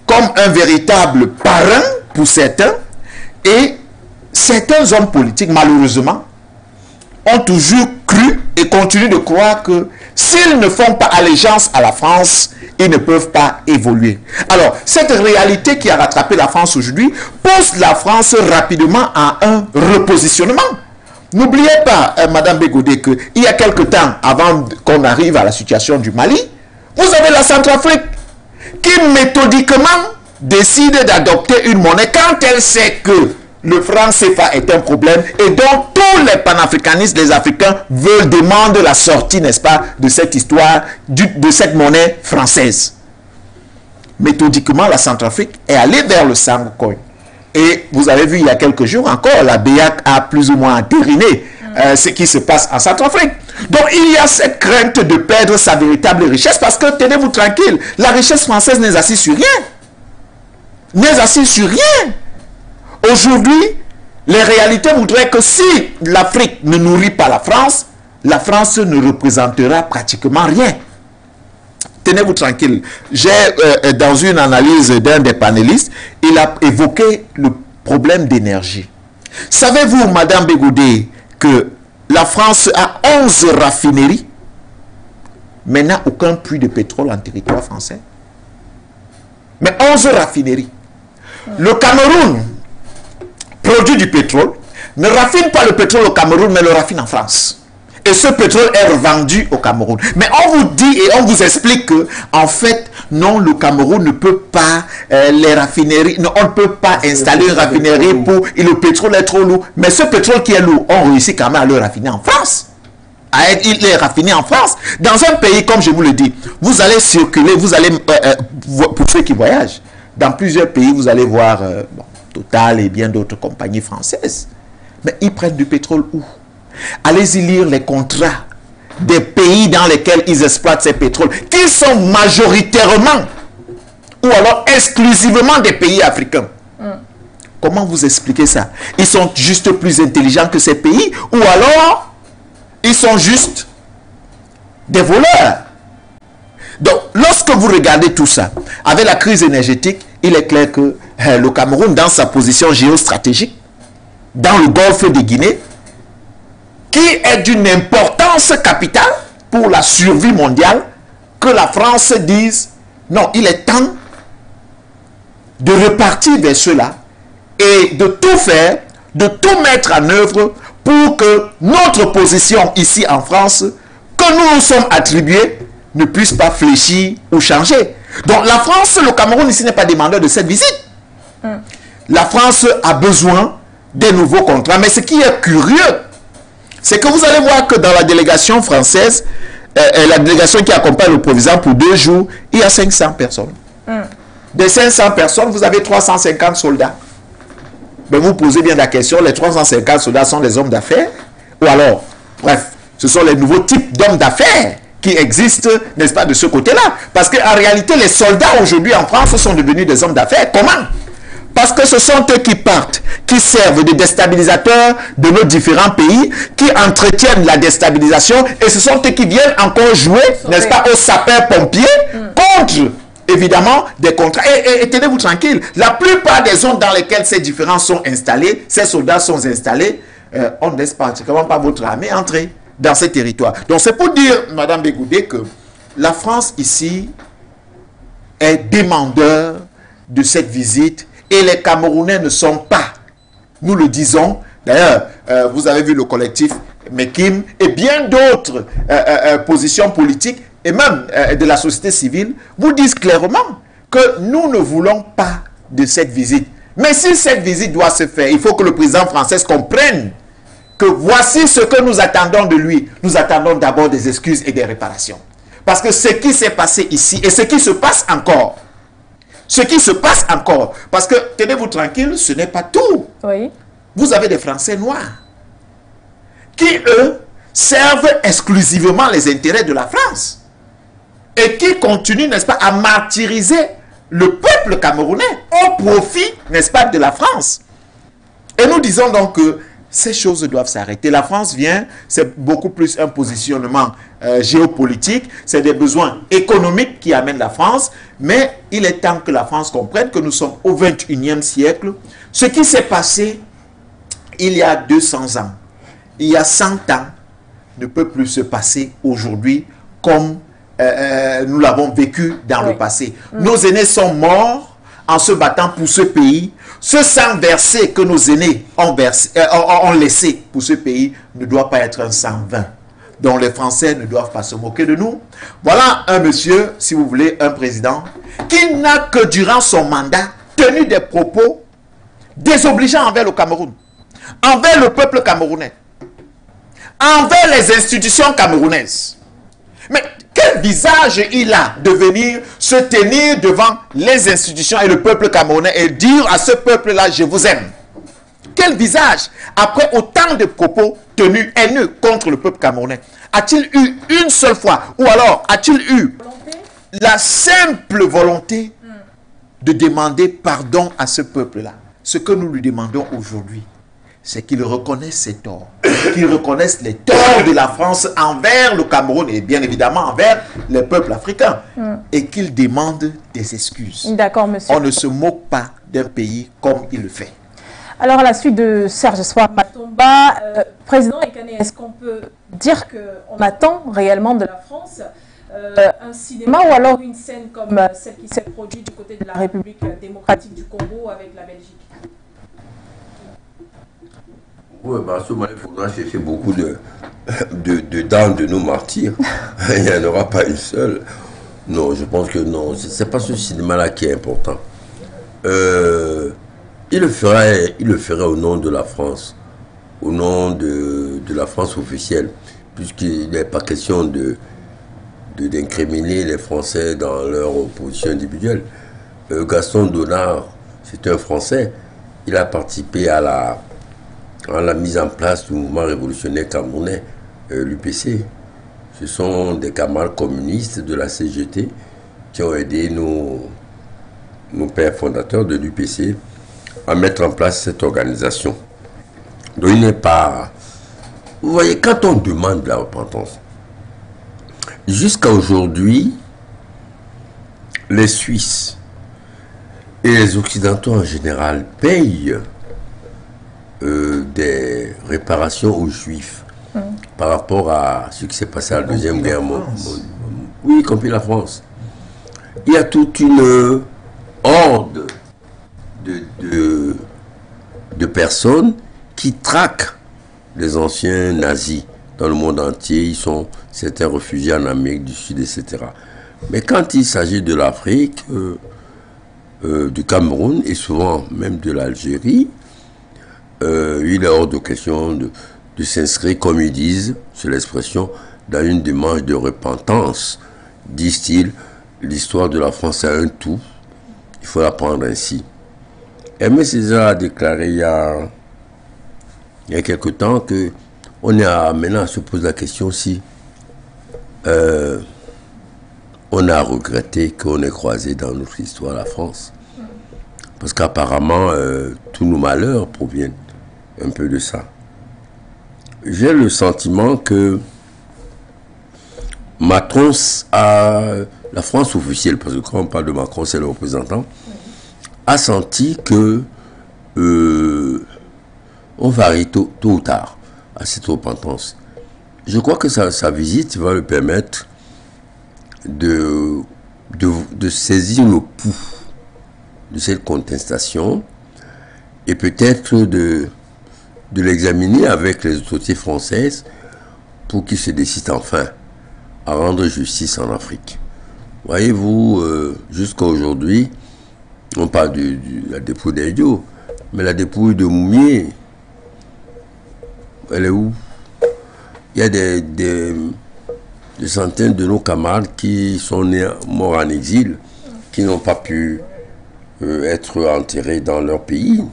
comme un véritable parrain pour certains. Et certains hommes politiques, malheureusement, ont toujours cru et continuent de croire que s'ils ne font pas allégeance à la France, ils ne peuvent pas évoluer. Alors, cette réalité qui a rattrapé la France aujourd'hui pousse la France rapidement à un repositionnement. N'oubliez pas, Madame Bégoudé, qu'il y a quelque temps, avant qu'on arrive à la situation du Mali, vous avez la Centrafrique qui méthodiquement décide d'adopter une monnaie quand elle sait que le franc CFA est un problème et donc tous les panafricanistes, les Africains veulent demander la sortie, n'est-ce pas, de cette histoire, de cette monnaie française. Méthodiquement, la Centrafrique est allée vers le Sangokoy. Et vous avez vu il y a quelques jours encore, la BEAC a plus ou moins entériné ce qui se passe en Centrafrique. Donc il y a cette crainte de perdre sa véritable richesse parce que, tenez-vous tranquille, la richesse française n'est assise sur rien. N'est assise sur rien. Aujourd'hui, les réalités voudraient que si l'Afrique ne nourrit pas la France ne représentera pratiquement rien. Tenez-vous tranquille. J'ai, dans une analyse d'un des panélistes, il a évoqué le problème d'énergie. Savez-vous, Madame Bégoudé, que la France a 11 raffineries, mais n'a aucun puits de pétrole en territoire français? Mais 11 raffineries. Le Cameroun produit du pétrole, ne raffine pas le pétrole au Cameroun, mais le raffine en France. Et ce pétrole est revendu au Cameroun. Mais on vous dit et on vous explique que, en fait, non, le Cameroun ne peut pas, les raffineries, non, on ne peut pas installer une raffinerie pour, et le pétrole est trop lourd. Mais ce pétrole qui est lourd, on réussit quand même à le raffiner en France. Il est raffiné en France. Dans un pays, comme je vous le dis, vous allez circuler, vous allez, pour ceux qui voyagent, dans plusieurs pays, vous allez voir Total et bien d'autres compagnies françaises. Mais ils prennent du pétrole où? Allez-y lire les contrats des pays dans lesquels ils exploitent ces pétroles, qui sont majoritairement ou alors exclusivement des pays africains. Comment vous expliquez ça? Ils sont juste plus intelligents que ces pays ou alors ils sont juste des voleurs? Donc, lorsque vous regardez tout ça, avec la crise énergétique, il est clair que le Cameroun, dans sa position géostratégique, dans le golfe de Guinée, qui est d'une importance capitale pour la survie mondiale, que la France dise, non, il est temps de repartir vers cela et de tout faire, de tout mettre en œuvre pour que notre position ici en France, que nous nous sommes attribués, ne puisse pas fléchir ou changer. Donc la France, le Cameroun ici n'est pas demandeur de cette visite. La France a besoin des nouveaux contrats. Mais ce qui est curieux, c'est que vous allez voir que dans la délégation française, la délégation qui accompagne le proviseur pour 2 jours, il y a 500 personnes. Des 500 personnes, vous avez 350 soldats. Mais vous posez bien la question, les 350 soldats sont des hommes d'affaires? Ou alors, bref, ce sont les nouveaux types d'hommes d'affaires qui existent, n'est-ce pas, de ce côté-là. Parce qu'en réalité, les soldats aujourd'hui en France sont devenus des hommes d'affaires. Comment? Parce que ce sont eux qui partent, qui servent de déstabilisateurs de nos différents pays, qui entretiennent la déstabilisation, et ce sont eux qui viennent encore jouer, n'est-ce pas, aux sapeurs-pompiers contre, évidemment, des contrats. Et tenez-vous tranquille, la plupart des zones dans lesquelles ces différents sont installés, ces soldats sont installés, on ne laisse pratiquement pas votre armée entrer dans ces territoires. Donc c'est pour dire, Madame Bégoudé, que la France ici est demandeur de cette visite. Et les Camerounais ne sont pas, nous le disons, d'ailleurs, vous avez vu le collectif Mekim et bien d'autres positions politiques et même de la société civile vous disent clairement que nous ne voulons pas de cette visite. Mais si cette visite doit se faire, il faut que le président français comprenne que voici ce que nous attendons de lui. Nous attendons d'abord des excuses et des réparations. Parce que ce qui s'est passé ici et ce qui se passe encore, parce que, tenez-vous tranquille, ce n'est pas tout. Oui. Vous avez des Français noirs qui, eux, servent exclusivement les intérêts de la France et qui continuent, n'est-ce pas, à martyriser le peuple camerounais au profit, n'est-ce pas, de la France. Et nous disons donc que ces choses doivent s'arrêter. La France vient, c'est beaucoup plus un positionnement géopolitique, c'est des besoins économiques qui amènent la France, mais il est temps que la France comprenne que nous sommes au 21e siècle. Ce qui s'est passé il y a 200 ans, il y a 100 ans, ne peut plus se passer aujourd'hui comme nous l'avons vécu dans le passé. Nos aînés sont morts en se battant pour ce pays. Ce sang versé que nos aînés ont laissé pour ce pays ne doit pas être un sang vain, dont les Français ne doivent pas se moquer de nous. Voilà un monsieur, si vous voulez, un président, qui n'a que durant son mandat tenu des propos désobligeants envers le Cameroun, envers le peuple camerounais, envers les institutions camerounaises. Mais quel visage il a de venir se tenir devant les institutions et le peuple camerounais et dire à ce peuple-là, je vous aime? Quel visage, après autant de propos tenus haineux contre le peuple camerounais, a-t-il eu une seule fois, ou alors a-t-il eu la simple volonté de demander pardon à ce peuple-là? Ce que nous lui demandons aujourd'hui, c'est qu'il reconnaisse ses torts, qu'il reconnaisse les torts de la France envers le Cameroun et bien évidemment envers les peuples africains et qu'il demande des excuses. D'accord, monsieur. On ne se moque pas d'un pays comme il le fait. Alors, à la suite de Serge Espoir Matomba, président Ekane, est-ce qu'on peut dire qu'on attend réellement de la France un cinéma ou alors une scène comme celle qui s'est produite du côté de la République démocratique du Congo avec la Belgique? Oui, bah, à ce moment, il faudra chercher beaucoup de dents de nos martyrs. Il n'y en aura pas une seule. Non, je pense que non. Ce n'est pas ce cinéma-là qui est important. Il le ferait au nom de la France, au nom de la France officielle, puisqu'il n'est pas question d'incriminer les Français dans leur position individuelle. Gaston Donard, c'est un Français. Il a participé à la mise en place du mouvement révolutionnaire camerounais, l'UPC. Ce sont des camarades communistes de la CGT qui ont aidé nos pères fondateurs de l'UPC à mettre en place cette organisation. Donc il n'est pas... Vous voyez, quand on demande la repentance, jusqu'à aujourd'hui, les Suisses et les Occidentaux en général payent des réparations aux Juifs par rapport à ce qui s'est passé à la Deuxième Guerre mondiale. Oui, y compris la France. Il y a toute une horde de personnes qui traquent les anciens nazis dans le monde entier. Ils sont certains réfugiés en Amérique du Sud, etc. Mais quand il s'agit de l'Afrique, du Cameroun et souvent même de l'Algérie, il est hors de question de s'inscrire, comme ils disent, c'est l'expression, dans une démarche de repentance. Disent-ils, l'histoire de la France est un tout, il faut la prendre ainsi. Aimé Césaire a déclaré il y a quelque temps que on est maintenant à se poser la question si on a regretté qu'on ait croisé dans notre histoire la France. Parce qu'apparemment, tous nos malheurs proviennent un peu de ça. J'ai le sentiment que Macron la France officielle, parce que quand on parle de Macron, c'est le représentant, a senti que on va arriver tôt ou tard à cette repentance. Je crois que sa visite va lui permettre de saisir le pouls de cette contestation et peut-être de l'examiner avec les autorités françaises pour qu'ils se décident enfin à rendre justice en Afrique. Voyez-vous, jusqu'à aujourd'hui, on parle de la dépouille d'Aïdjo, mais la dépouille de Moumié, elle est où? Il y a des centaines de nos camarades qui sont morts en exil, qui n'ont pas pu être enterrés dans leur pays.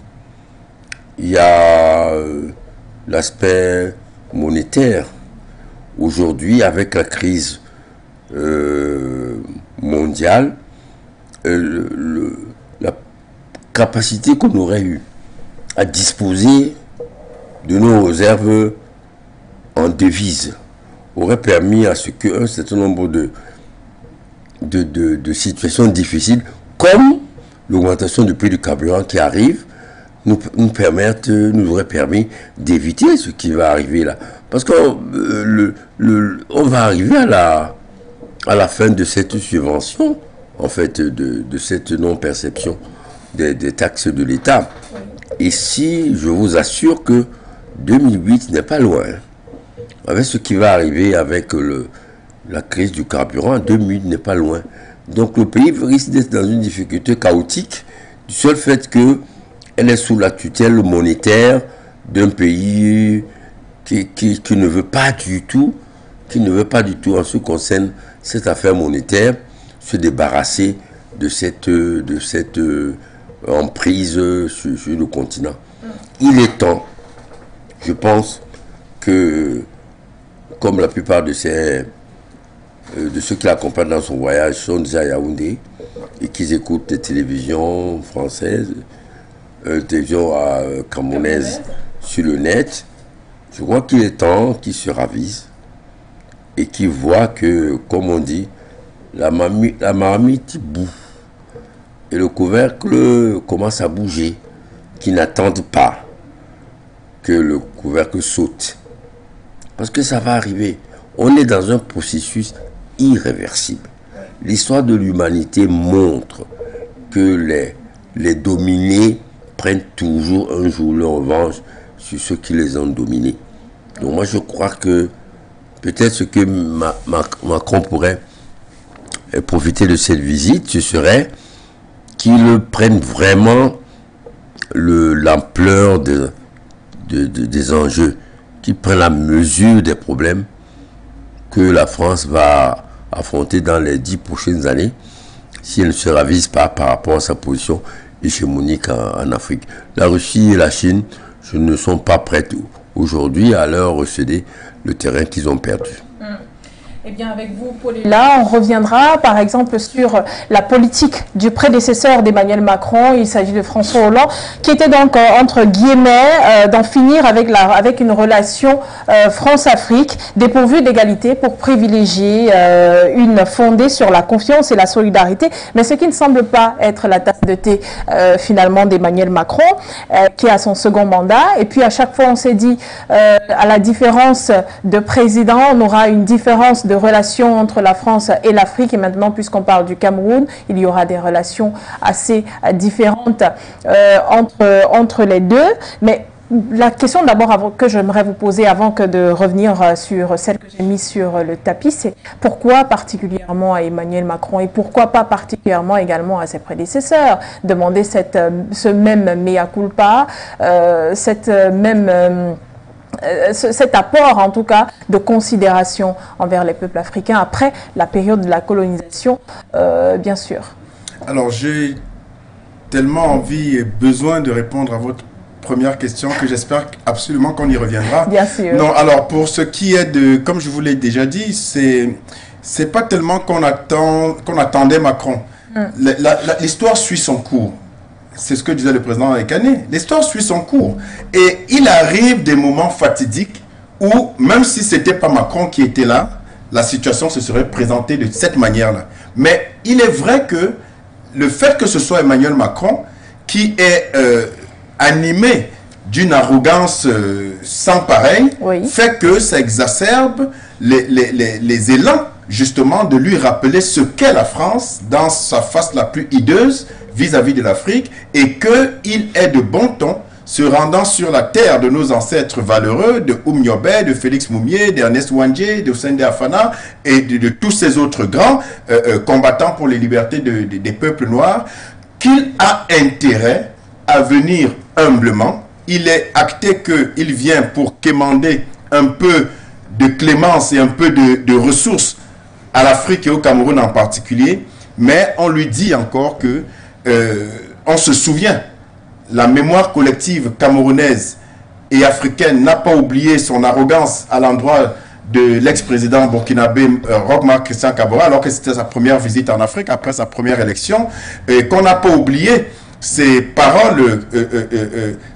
Il y a l'aspect monétaire. Aujourd'hui, avec la crise mondiale, la capacité qu'on aurait eue à disposer de nos réserves en devises aurait permis à ce qu'un certain nombre de situations difficiles, comme l'augmentation du prix du carburant qui arrive, nous aurait permis d'éviter ce qui va arriver là. Parce qu'on va arriver à la fin de cette subvention, en fait, de cette non-perception des taxes de l'État. Et si je vous assure que 2008 n'est pas loin, avec ce qui va arriver avec la crise du carburant, 2008 n'est pas loin. Donc le pays risque d'être dans une difficulté chaotique du seul fait qu'elle est sous la tutelle monétaire d'un pays qui ne veut pas du tout, en ce qui concerne cette affaire monétaire, se débarrasser de cette emprise sur le continent. Il est temps, je pense, que comme la plupart de ceux qui l'accompagnent dans son voyage sont déjà à Yaoundé et qu'ils écoutent des télévisions françaises, télévisions camerounaises sur le net, je crois qu'il est temps qu'ils se ravisent et qu'ils voient que, comme on dit, la marmite bout et le couvercle commence à bouger, qu'ils n'attendent pas que le couvercle saute. Parce que ça va arriver. On est dans un processus irréversible. L'histoire de l'humanité montre que les dominés prennent toujours un jour leur revanche sur ceux qui les ont dominés. Donc moi je crois que peut-être ce que Macron pourrait profiter de cette visite, ce serait qu'il prenne vraiment l'ampleur des enjeux, qu'il prenne la mesure des problèmes que la France va affronter dans les 10 prochaines années si elle ne se ravise pas par rapport à sa position hégémonique en Afrique. La Russie et la Chine ne sont pas prêtes aujourd'hui à leur recéder le terrain qu'ils ont perdu. Eh bien, avec vous, Paulina, on reviendra par exemple sur la politique du prédécesseur d'Emmanuel Macron. Il s'agit de François Hollande, qui était donc, entre guillemets, d'en finir avec une relation France-Afrique dépourvue d'égalité pour privilégier une fondée sur la confiance et la solidarité. Mais ce qui ne semble pas être la tasse de thé, finalement, d'Emmanuel Macron, qui a son second mandat. Et puis, à chaque fois, on s'est dit, à la différence de président, on aura une différence de relations entre la France et l'Afrique. Et maintenant, puisqu'on parle du Cameroun, il y aura des relations assez différentes entre les deux. Mais la question d'abord que j'aimerais vous poser avant que de revenir sur celle que j'ai mise sur le tapis, c'est pourquoi particulièrement à Emmanuel Macron et pourquoi pas particulièrement également à ses prédécesseurs demander ce même mea culpa, cet apport en tout cas de considération envers les peuples africains après la période de la colonisation, bien sûr. Alors j'ai tellement envie et besoin de répondre à votre première question que j'espère absolument qu'on y reviendra. Bien sûr. Non, alors pour ce qui est de, comme je vous l'ai déjà dit, c'est pas tellement qu'on attendait Macron. L'histoire suit son cours. C'est ce que disait le président Ekane. L'histoire suit son cours. Et il arrive des moments fatidiques où, même si ce n'était pas Macron qui était là, la situation se serait présentée de cette manière-là. Mais il est vrai que le fait que ce soit Emmanuel Macron qui est animé d'une arrogance sans pareil, oui, fait que ça exacerbe les élans, justement, de lui rappeler ce qu'est la France dans sa face la plus hideuse vis-à-vis de l'Afrique, et qu'il est de bon ton, se rendant sur la terre de nos ancêtres valeureux, de Oumniobé, de Félix Moumié, d'Ernest Ouandjé, de Sende Afana, et de tous ces autres grands combattants pour les libertés des peuples noirs, qu'il a intérêt à venir humblement. Il est acté qu'il vient pour quémander un peu de clémence et un peu de ressources à l'Afrique et au Cameroun en particulier, mais on lui dit encore que on se souvient, la mémoire collective camerounaise et africaine n'a pas oublié son arrogance à l'endroit de l'ex-président burkinabé Roch-Marc Christian Kabore, alors que c'était sa première visite en Afrique après sa première élection, et qu'on n'a pas oublié ses paroles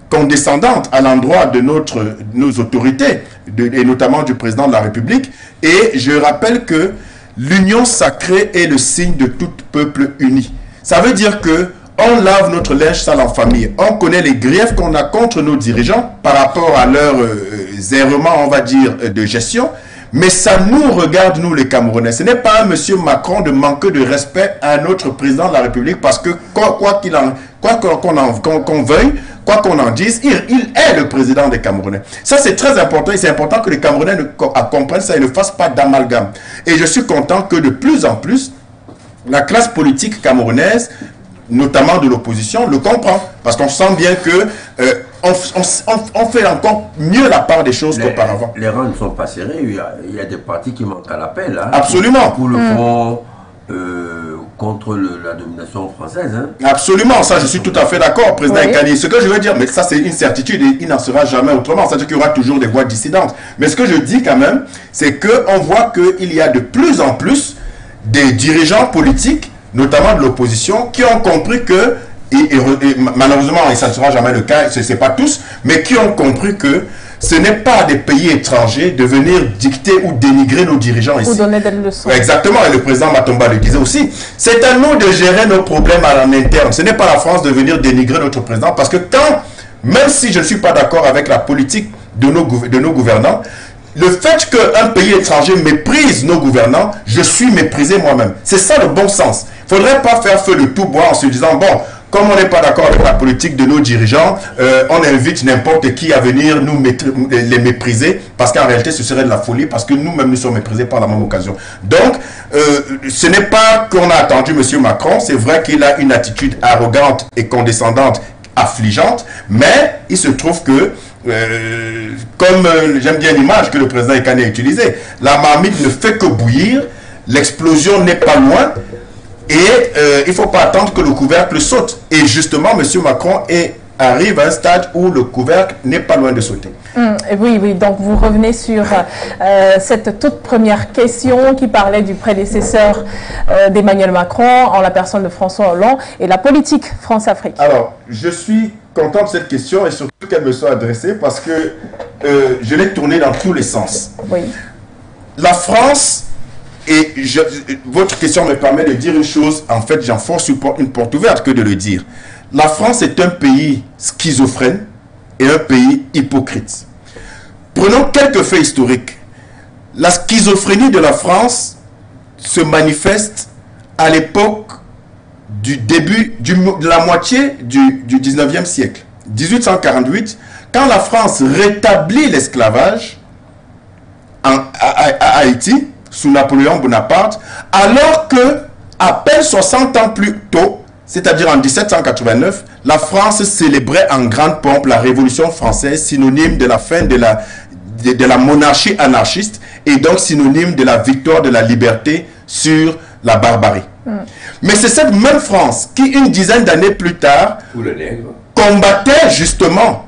condescendantes à l'endroit de nos autorités, et notamment du président de la République. Et je rappelle que l'union sacrée est le signe de tout peuple uni. Ça veut dire que on lave notre linge sale en famille. On connaît les griefs qu'on a contre nos dirigeants par rapport à leurs errements, on va dire, de gestion. Mais ça nous regarde, nous les Camerounais. Ce n'est pas à M. Macron de manquer de respect à notre président de la République, parce que quoi qu'on veuille, quoi qu'on en dise, il est le président des Camerounais. Ça, c'est très important, et c'est important que les Camerounais comprennent ça et ne fassent pas d'amalgame. Et je suis content que de plus en plus, la classe politique camerounaise, notamment de l'opposition, le comprend. Parce qu'on sent bien que on fait encore mieux la part des choses qu'auparavant. Les rangs ne sont pas serrés. Il y a des partis qui manquent à l'appel. Hein, absolument. Pour le fond contre la domination française. Hein. Absolument. Ça, je suis tout à fait d'accord, président Ekane. Ce que je veux dire, mais ça, c'est une certitude et il n'en sera jamais autrement. C'est-à-dire qu'il y aura toujours des voix dissidentes. Mais ce que je dis quand même, c'est qu'on voit qu'il y a de plus en plus des dirigeants politiques, notamment de l'opposition, qui ont compris que, et malheureusement, et ça ne sera jamais le cas, ce n'est pas tous, mais qui ont compris que ce n'est pas des pays étrangers de venir dicter ou dénigrer nos dirigeants ici. Ou donner des leçons. Exactement, et le président Matomba le disait aussi. C'est à nous de gérer nos problèmes en interne. Ce n'est pas la France de venir dénigrer notre président, parce que même si je ne suis pas d'accord avec la politique de nos gouvernants, le fait qu'un pays étranger méprise nos gouvernants, je suis méprisé moi-même. C'est ça le bon sens. Il ne faudrait pas faire feu de tout bois en se disant, bon, comme on n'est pas d'accord avec la politique de nos dirigeants, on invite n'importe qui à venir les mépriser, parce qu'en réalité, ce serait de la folie, parce que nous-mêmes, nous sommes méprisés par la même occasion. Donc, ce n'est pas qu'on a attendu M. Macron, c'est vrai qu'il a une attitude arrogante et condescendante, affligeante, mais il se trouve que comme j'aime bien l'image que le président Ekane a utilisée, la marmite ne fait que bouillir, l'explosion n'est pas loin, et il ne faut pas attendre que le couvercle saute. Et justement, M. Macron arrive à un stade où le couvercle n'est pas loin de sauter. Oui, donc vous revenez sur cette toute première question qui parlait du prédécesseur d'Emmanuel Macron en la personne de François Hollande et la politique France-Afrique. Alors, je suis content de cette question et surtout qu'elle me soit adressée parce que je l'ai tournée dans tous les sens. Oui. La France, et votre question me permet de dire une chose, en fait j'enfonce une porte ouverte que de le dire. La France est un pays schizophrène et un pays hypocrite. Prenons quelques faits historiques. La schizophrénie de la France se manifeste à l'époque du début, de la moitié du 19e siècle. 1848, quand la France rétablit l'esclavage à Haïti, sous Napoléon Bonaparte, alors que, à peine 60 ans plus tôt, c'est-à-dire en 1789, la France célébrait en grande pompe la Révolution française, synonyme de la fin de la monarchie anarchiste et donc synonyme de la victoire de la liberté sur la barbarie. Mais c'est cette même France qui, une dizaine d'années plus tard, combattait justement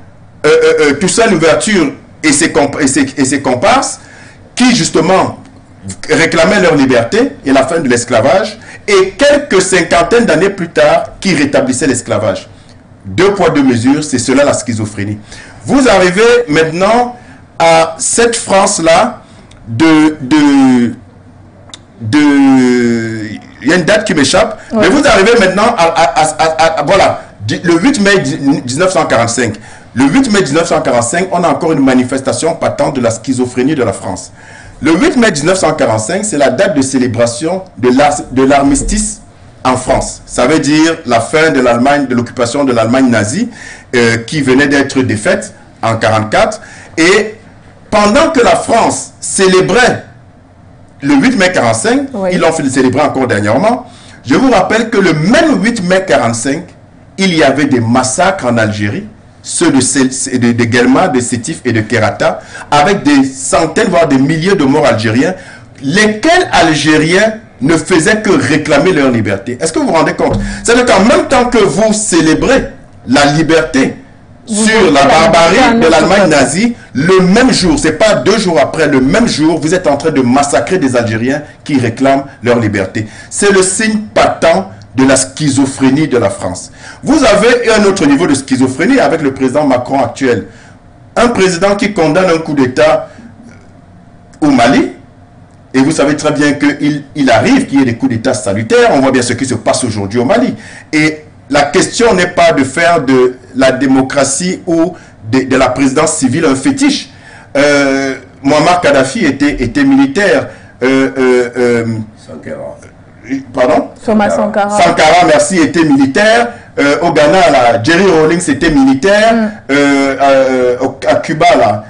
Toussaint Louverture et ses comparses qui justement réclamaient leur liberté et la fin de l'esclavage, et quelques cinquantaines d'années plus tard qui rétablissaient l'esclavage. 2 poids 2 mesures, c'est cela la schizophrénie. Vous arrivez maintenant à cette France-là il y a une date qui m'échappe, ouais. Mais vous arrivez maintenant voilà, le 8 mai 1945. Le 8 mai 1945, on a encore une manifestation patente de la schizophrénie de la France. Le 8 mai 1945, c'est la date de célébration de l'armistice en France. Ça veut dire la fin de l'Allemagne, de l'occupation de l'Allemagne nazie, qui venait d'être défaite en 1944. Et pendant que la France célébrait le 8 mai 1945, oui. Ils l'ont fait célébrer encore dernièrement, je vous rappelle que le même 8 mai 1945, il y avait des massacres en Algérie, ceux de Guelma, de Sétif et de Kerata, avec des centaines, voire des milliers de morts algériens, lesquels Algériens ne faisaient que réclamer leur liberté. Est-ce que vous vous rendez compte? C'est-à-dire qu'en même temps que vous célébrez la liberté sur la barbarie de l'Allemagne nazie, le même jour, c'est pas 2 jours après, le même jour, vous êtes en train de massacrer des Algériens qui réclament leur liberté. C'est le signe patent de la schizophrénie de la France. Vous avez un autre niveau de schizophrénie avec le président Macron actuel. Un président qui condamne un coup d'État au Mali, et vous savez très bien qu'il arrive qu'il y ait des coups d'État salutaires. On voit bien ce qui se passe aujourd'hui au Mali. Et la question n'est pas de faire de la démocratie ou de la présidence civile un fétiche. Muammar Kadhafi était militaire. Pardon? Thomas Sankara. Sankara, merci, était militaire. Au Ghana, là, Jerry Rawlings était militaire. À Cuba, là,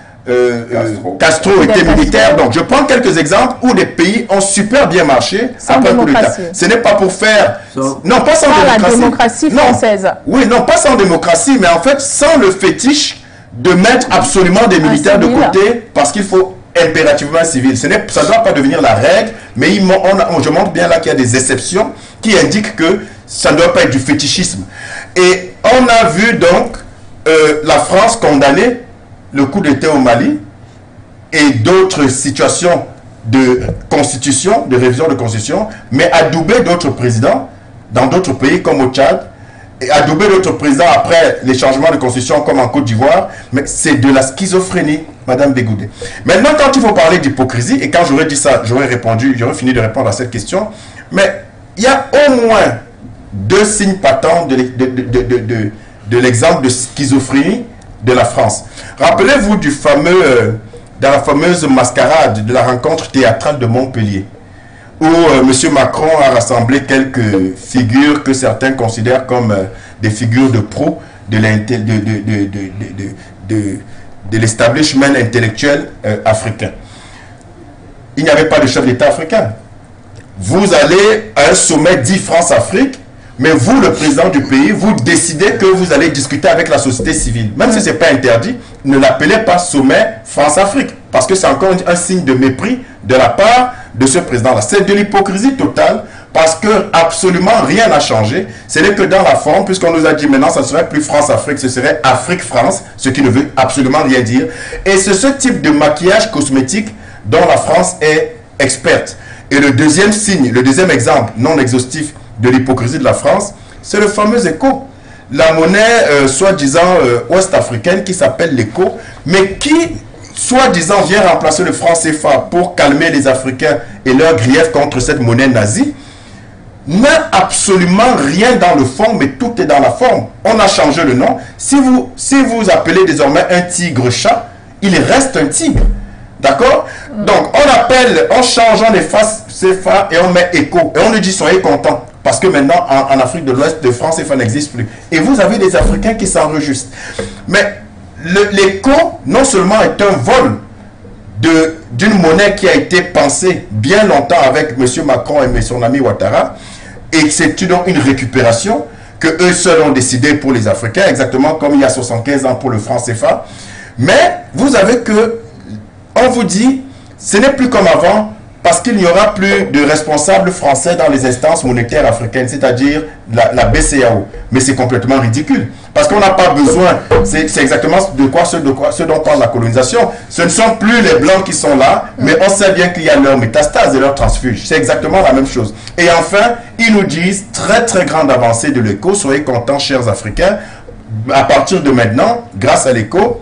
Castro était militaire. Donc, je prends quelques exemples où des pays ont super bien marché après coup d'État. Ce n'est pas pour faire... Non, pas sans démocratie. La démocratie française. Non. Oui, non, pas sans démocratie, mais en fait, sans le fétiche de mettre absolument des militaires de côté parce qu'il faut impérativement un civil. Ça ne doit pas devenir la règle, mais je montre bien là qu'il y a des exceptions qui indiquent que ça ne doit pas être du fétichisme. Et on a vu donc la France condamner le coup d'État au Mali et d'autres situations de constitution, de révision de constitution, mais adouber d'autres présidents dans d'autres pays comme au Tchad, et adouber d'autres présidents après les changements de constitution comme en Côte d'Ivoire, mais c'est de la schizophrénie, Madame Bégoudé. Maintenant, quand il faut parler d'hypocrisie, et quand j'aurais dit ça, j'aurais fini de répondre à cette question, mais il y a au moins 2 signes patents de l'exemple de schizophrénie de la France. Rappelez-vous du dans la fameuse mascarade de la rencontre théâtrale de Montpellier, où M. Macron a rassemblé quelques figures que certains considèrent comme des figures de proue de l'establishment intellectuel africain. Il n'y avait pas de chef d'État africain. Vous allez à un sommet dit France-Afrique, mais vous, le président du pays, vous décidez que vous allez discuter avec la société civile. Même si ce n'est pas interdit, ne l'appelez pas sommet France-Afrique, parce que c'est encore un signe de mépris de la part de ce président-là. C'est de l'hypocrisie totale, parce que absolument rien n'a changé. Ce n'est que dans la forme, puisqu'on nous a dit maintenant, ça ne serait plus France-Afrique, ce serait Afrique-France, ce qui ne veut absolument rien dire. Et c'est ce type de maquillage cosmétique dont la France est experte. Et le deuxième signe, le deuxième exemple non exhaustif de l'hypocrisie de la France, c'est le fameux éco. La monnaie soi-disant ouest-africaine qui s'appelle l'éco, mais qui soi-disant vient remplacer le franc CFA pour calmer les Africains et leurs griefs contre cette monnaie nazie, n'a absolument rien dans le fond, mais tout est dans la forme. On a changé le nom. Si vous appelez désormais un tigre-chat, il reste un tigre. D'accord? Donc, on change, on efface CFA et on met éco. Et on nous dit, soyez contents. Parce que maintenant, en Afrique de l'Ouest, de France CFA n'existe plus. Et vous avez des Africains qui s'enregistrent. Mais l'éco, non seulement est un vol d'une monnaie qui a été pensée bien longtemps avec M. Macron et son ami Ouattara, et c'est donc une récupération que eux seuls ont décidé pour les Africains, exactement comme il y a 75 ans pour le franc CFA. Mais vous avez que, on vous dit, ce n'est plus comme avant, parce qu'il n'y aura plus de responsables français dans les instances monétaires africaines, c'est-à-dire la BCEAO. Mais c'est complètement ridicule. Parce qu'on n'a pas besoin, c'est exactement ce dont parle la colonisation. Ce ne sont plus les Blancs qui sont là, mais on sait bien qu'il y a leur métastase et leur transfuge. C'est exactement la même chose. Et enfin, ils nous disent, très très grande avancée de l'éco, soyez contents, chers Africains, à partir de maintenant, grâce à l'éco,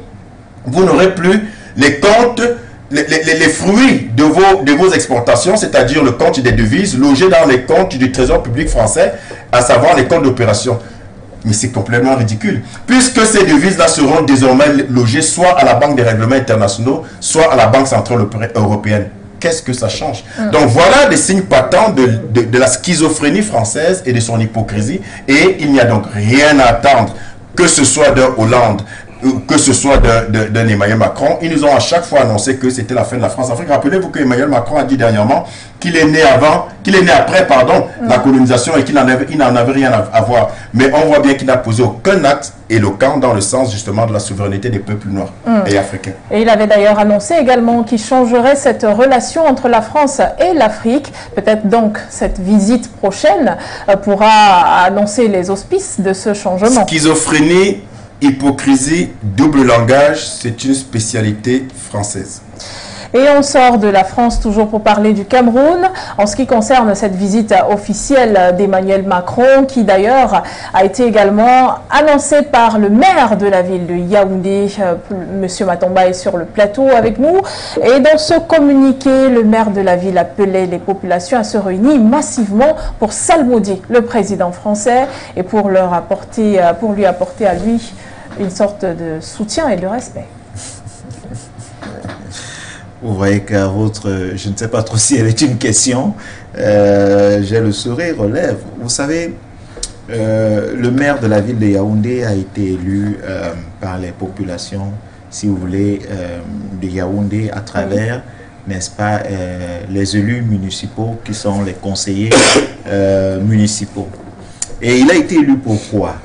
vous n'aurez plus les comptes, les fruits de vos exportations, c'est-à-dire le compte des devises, logés dans les comptes du Trésor public français, à savoir les comptes d'opération. Mais c'est complètement ridicule, puisque ces devises-là seront désormais logées soit à la Banque des règlements internationaux, soit à la Banque centrale européenne. Qu'est-ce que ça change? Donc voilà des signes patents de la schizophrénie française et de son hypocrisie, et il n'y a donc rien à attendre, que ce soit d'un Hollande, que ce soit d'un Emmanuel Macron. Ils nous ont à chaque fois annoncé que c'était la fin de la France-Afrique. Rappelez-vous qu'Emmanuel Macron a dit dernièrement qu'il est né après la colonisation et qu'il n'en avait rien à voir. Mais on voit bien qu'il n'a posé aucun acte éloquent dans le sens justement de la souveraineté des peuples noirs et africains. Et il avait d'ailleurs annoncé également qu'il changerait cette relation entre la France et l'Afrique. Peut-être donc cette visite prochaine pourra annoncer les auspices de ce changement. Schizophrénie, hypocrisie, double langage, c'est une spécialité française. Et on sort de la France toujours pour parler du Cameroun en ce qui concerne cette visite officielle d'Emmanuel Macron qui d'ailleurs a été également annoncée par le maire de la ville de Yaoundé. Monsieur Matomba est sur le plateau avec nous et dans ce communiqué, le maire de la ville appelait les populations à se réunir massivement pour salmodier le président français et pour lui apporter à lui une sorte de soutien et de respect. Vous voyez qu'à votre, je ne sais pas trop si elle est une question, j'ai le sourire aux lèvres. Vous savez, le maire de la ville de Yaoundé a été élu par les populations, si vous voulez, de Yaoundé à travers, n'est-ce pas, les élus municipaux qui sont les conseillers municipaux. Et il a été élu pourquoi?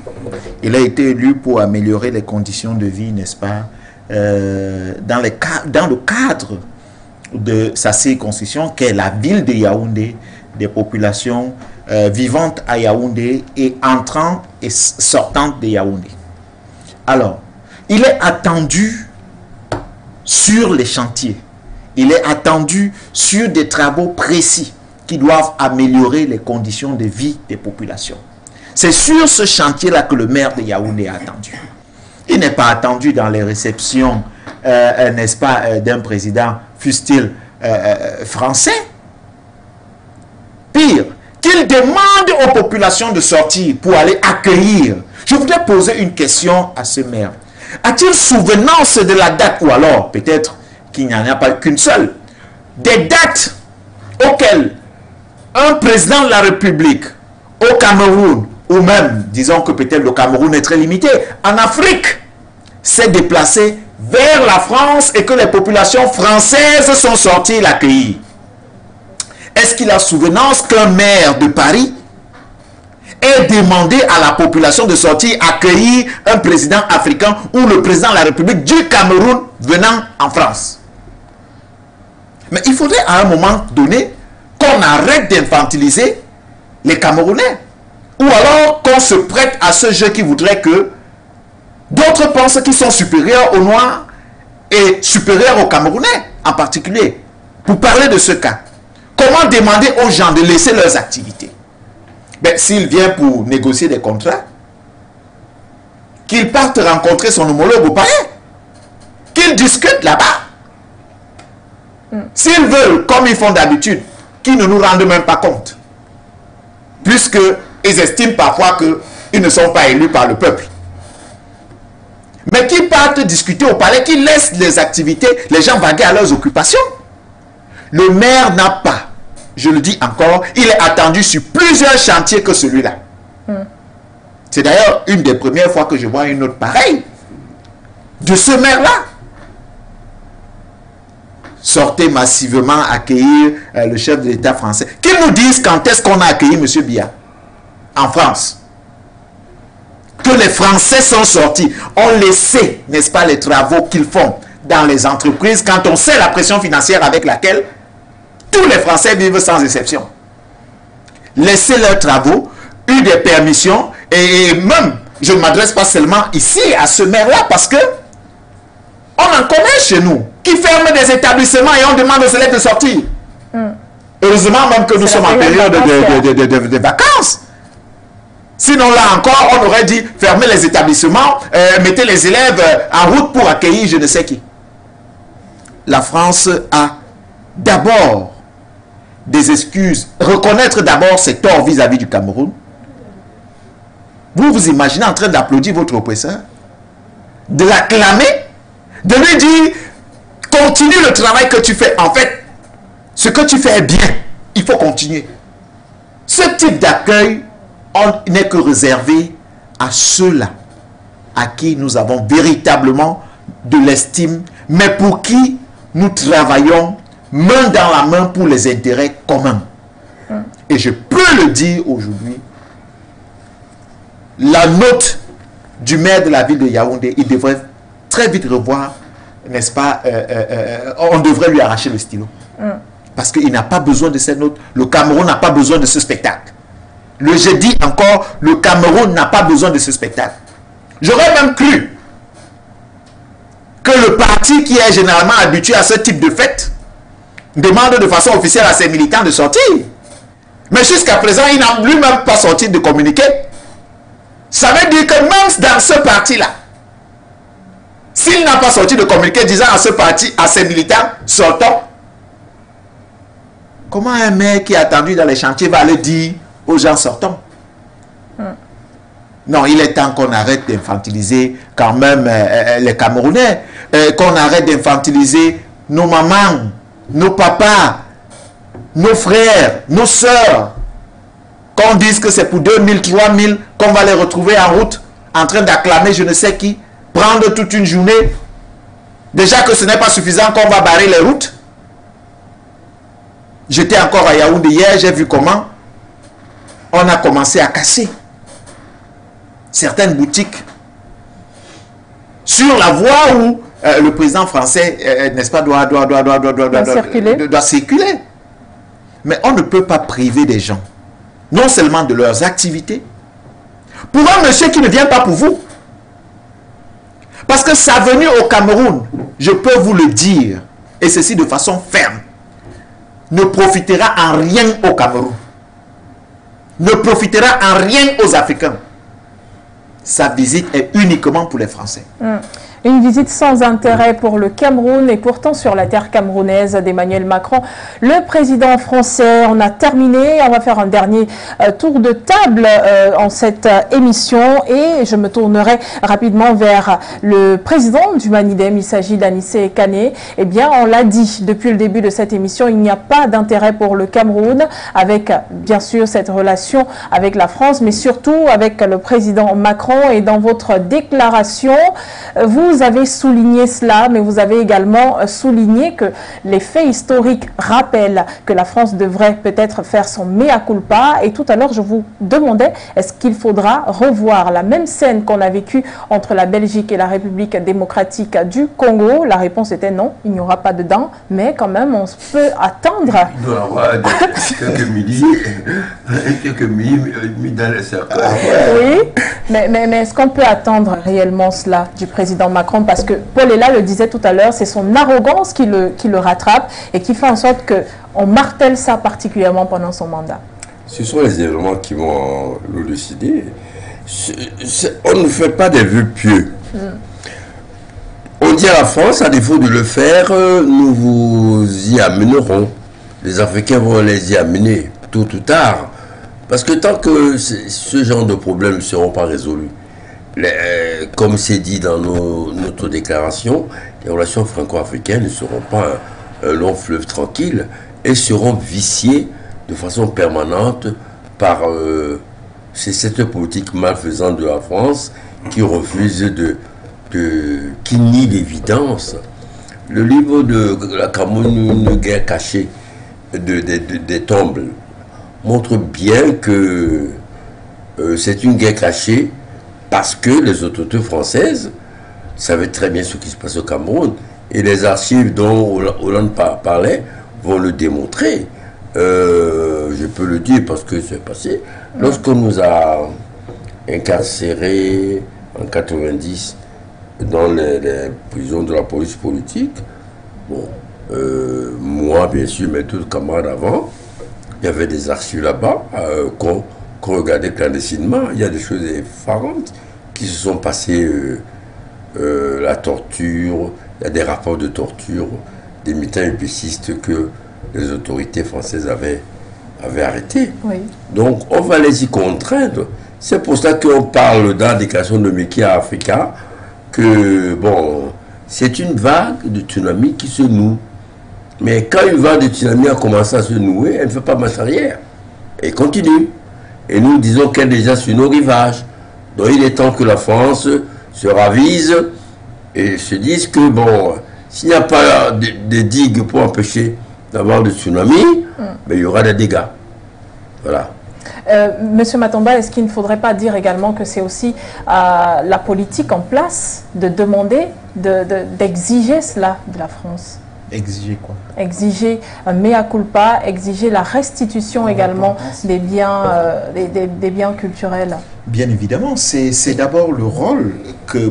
Il a été élu pour améliorer les conditions de vie, n'est-ce pas, dans le cadre de sa circonscription, qui est la ville de Yaoundé, des populations vivantes à Yaoundé et entrant et sortant de Yaoundé. Alors, il est attendu sur les chantiers. Il est attendu sur des travaux précis qui doivent améliorer les conditions de vie des populations. C'est sur ce chantier-là que le maire de Yaoundé a attendu. Il n'est pas attendu dans les réceptions, n'est-ce pas, d'un président, fût-il français. Pire, qu'il demande aux populations de sortir pour aller accueillir. Je voudrais poser une question à ce maire. A-t-il souvenance de la date, ou alors peut-être qu'il n'y en a pas qu'une seule, des dates auxquelles un président de la République au Cameroun, ou même, disons que peut-être le Cameroun est très limité, en Afrique, s'est déplacé vers la France et que les populations françaises sont sorties l'accueillir. Est-ce qu'il a souvenance qu'un maire de Paris ait demandé à la population de sortir accueillir un président africain ou le président de la République du Cameroun venant en France? Mais il faudrait à un moment donné qu'on arrête d'infantiliser les Camerounais. Ou alors qu'on se prête à ce jeu qui voudrait que d'autres pensent qu'ils sont supérieurs aux Noirs et supérieurs aux Camerounais en particulier. Pour parler de ce cas, comment demander aux gens de laisser leurs activités? Ben, s'il vient pour négocier des contrats, qu'il parte rencontrer son homologue au palais, qu'il discute là-bas. S'ils veulent, comme ils font d'habitude, qu'ils ne nous rendent même pas compte. Puisque ils estiment parfois qu'ils ne sont pas élus par le peuple. Mais qu'ils partent discuter au palais, qu'ils laissent les activités, les gens vaguer à leurs occupations. Le maire n'a pas, je le dis encore, il est attendu sur plusieurs chantiers que celui-là. C'est d'ailleurs une des premières fois que je vois une autre pareille de ce maire-là. Sortez massivement accueillir le chef de l'État français. Qu'ils nous disent quand est-ce qu'on a accueilli M. Biya en France. Que les Français sont sortis, ont laissé, n'est-ce pas, les travaux qu'ils font dans les entreprises quand on sait la pression financière avec laquelle tous les Français vivent sans exception. Laissez leurs travaux, eu des permissions, et même, je ne m'adresse pas seulement ici à ce maire-là, parce que on en connaît chez nous, qui ferment des établissements et on demande aux élèves de sortir. Heureusement même que nous sommes en période de vacances. Sinon là encore, on aurait dit fermer les établissements, mettez les élèves en route pour accueillir je ne sais qui. La France a d'abord des excuses, reconnaître d'abord ses torts vis-à-vis du Cameroun. Vous vous imaginez en train d'applaudir votre oppresseur, de l'acclamer, de lui dire continue le travail que tu fais. En fait, ce que tu fais est bien, il faut continuer. Ce type d'accueil n'est que réservé à ceux-là à qui nous avons véritablement de l'estime, mais pour qui nous travaillons main dans la main pour les intérêts communs. Et je peux le dire aujourd'hui, la note du maire de la ville de Yaoundé, il devrait très vite revoir, n'est-ce pas, on devrait lui arracher le stylo. Parce qu'il n'a pas besoin de cette note. Le Cameroun n'a pas besoin de ce spectacle. Je dis encore, le Cameroun n'a pas besoin de ce spectacle. J'aurais même cru que le parti qui est généralement habitué à ce type de fête demande de façon officielle à ses militants de sortir. Mais jusqu'à présent, il n'a lui-même pas sorti de communiqué. Ça veut dire que même dans ce parti-là, s'il n'a pas sorti de communiqué disant à ce parti, à ses militants, sortons, comment un maire qui est attendu dans les chantiers va aller dire aux gens sortons? Non, il est temps qu'on arrête d'infantiliser quand même les Camerounais, qu'on arrête d'infantiliser nos mamans, nos papas, nos frères, nos sœurs, qu'on dise que c'est pour 2000, 3000 qu'on va les retrouver en route, en train d'acclamer je ne sais qui, prendre toute une journée. Déjà que ce n'est pas suffisant qu'on va barrer les routes. J'étais encore à Yaoundé hier, j'ai vu comment on a commencé à casser certaines boutiques sur la voie où le président français, n'est-ce pas, doit circuler. Mais on ne peut pas priver des gens, non seulement de leurs activités, pour un monsieur qui ne vient pas pour vous. Parce que sa venue au Cameroun, je peux vous le dire, et ceci de façon ferme, ne profitera en rien au Cameroun, ne profitera en rien aux Africains. Sa visite est uniquement pour les Français. Une visite sans intérêt pour le Cameroun et pourtant sur la terre camerounaise d'Emmanuel Macron. Le président français, on a terminé. On va faire un dernier tour de table en cette émission et je me tournerai rapidement vers le président du Manidem. Il s'agit d'Anissé Kané. Eh bien, on l'a dit depuis le début de cette émission, il n'y a pas d'intérêt pour le Cameroun avec, bien sûr, cette relation avec la France, mais surtout avec le président Macron. Et dans votre déclaration, vous avez souligné cela, mais vous avez également souligné que les faits historiques rappellent que la France devrait peut-être faire son mea culpa. Et tout à l'heure, je vous demandais, est-ce qu'il faudra revoir la même scène qu'on a vécue entre la Belgique et la République démocratique du Congo? La réponse était non, il n'y aura pas dedans, mais quand même, on peut attendre. Il doit y avoir quelques mis dans les cercles. Oui, mais est-ce qu'on peut attendre réellement cela du président Macron? Parce que Paul Ella le disait tout à l'heure, c'est son arrogance qui le rattrape et qui fait en sorte qu'on martèle ça particulièrement pendant son mandat. Ce sont les éléments qui vont le décider. On ne fait pas des vœux pieux. On dit à la France, à défaut de le faire, nous vous y amènerons. Les Africains vont les y amener tôt ou tard. Parce que tant que ce genre de problèmes ne seront pas résolus, comme c'est dit dans notre déclaration, les relations franco-africaines ne seront pas un long fleuve tranquille et seront viciées de façon permanente par cette politique malfaisante de la France qui refuse qui nie l'évidence. Le livre de la Cameroun, une guerre cachée des tombes, montre bien que c'est une guerre cachée parce que les autorités françaises savaient très bien ce qui se passe au Cameroun. Et les archives dont Hollande parlait vont le démontrer. Je peux le dire parce que c'est passé. Lorsqu'on nous a incarcérés en 90 dans les prisons de la police politique, bon, moi bien sûr, mais tous les camarades avant, il y avait des archives là-bas qu'on regardait clandestinement. Il y a des choses effarantes qui se sont passées, la torture, il y a des rapports de torture, des militants épécistes que les autorités françaises avaient arrêtés. Oui. Donc on va les y contraindre. C'est pour ça qu'on parle dans la déclaration de Meki à Africa que, bon, c'est une vague de tsunami qui se noue. Mais quand une vague de tsunami a commencé à se nouer, elle ne fait pas marche arrière. Elle continue. Et nous disons qu'elle est déjà sur nos rivages. Donc il est temps que la France se ravise et se dise que, bon, s'il n'y a pas de digues pour empêcher d'avoir de tsunami, ben, il y aura des dégâts. Voilà. Monsieur Matomba, est-ce qu'il ne faudrait pas dire également que c'est aussi la politique en place de demander, d'exiger cela de la France? Exiger quoi? Exiger un mea culpa, exiger la restitution également des biens culturels. Bien évidemment, c'est d'abord le rôle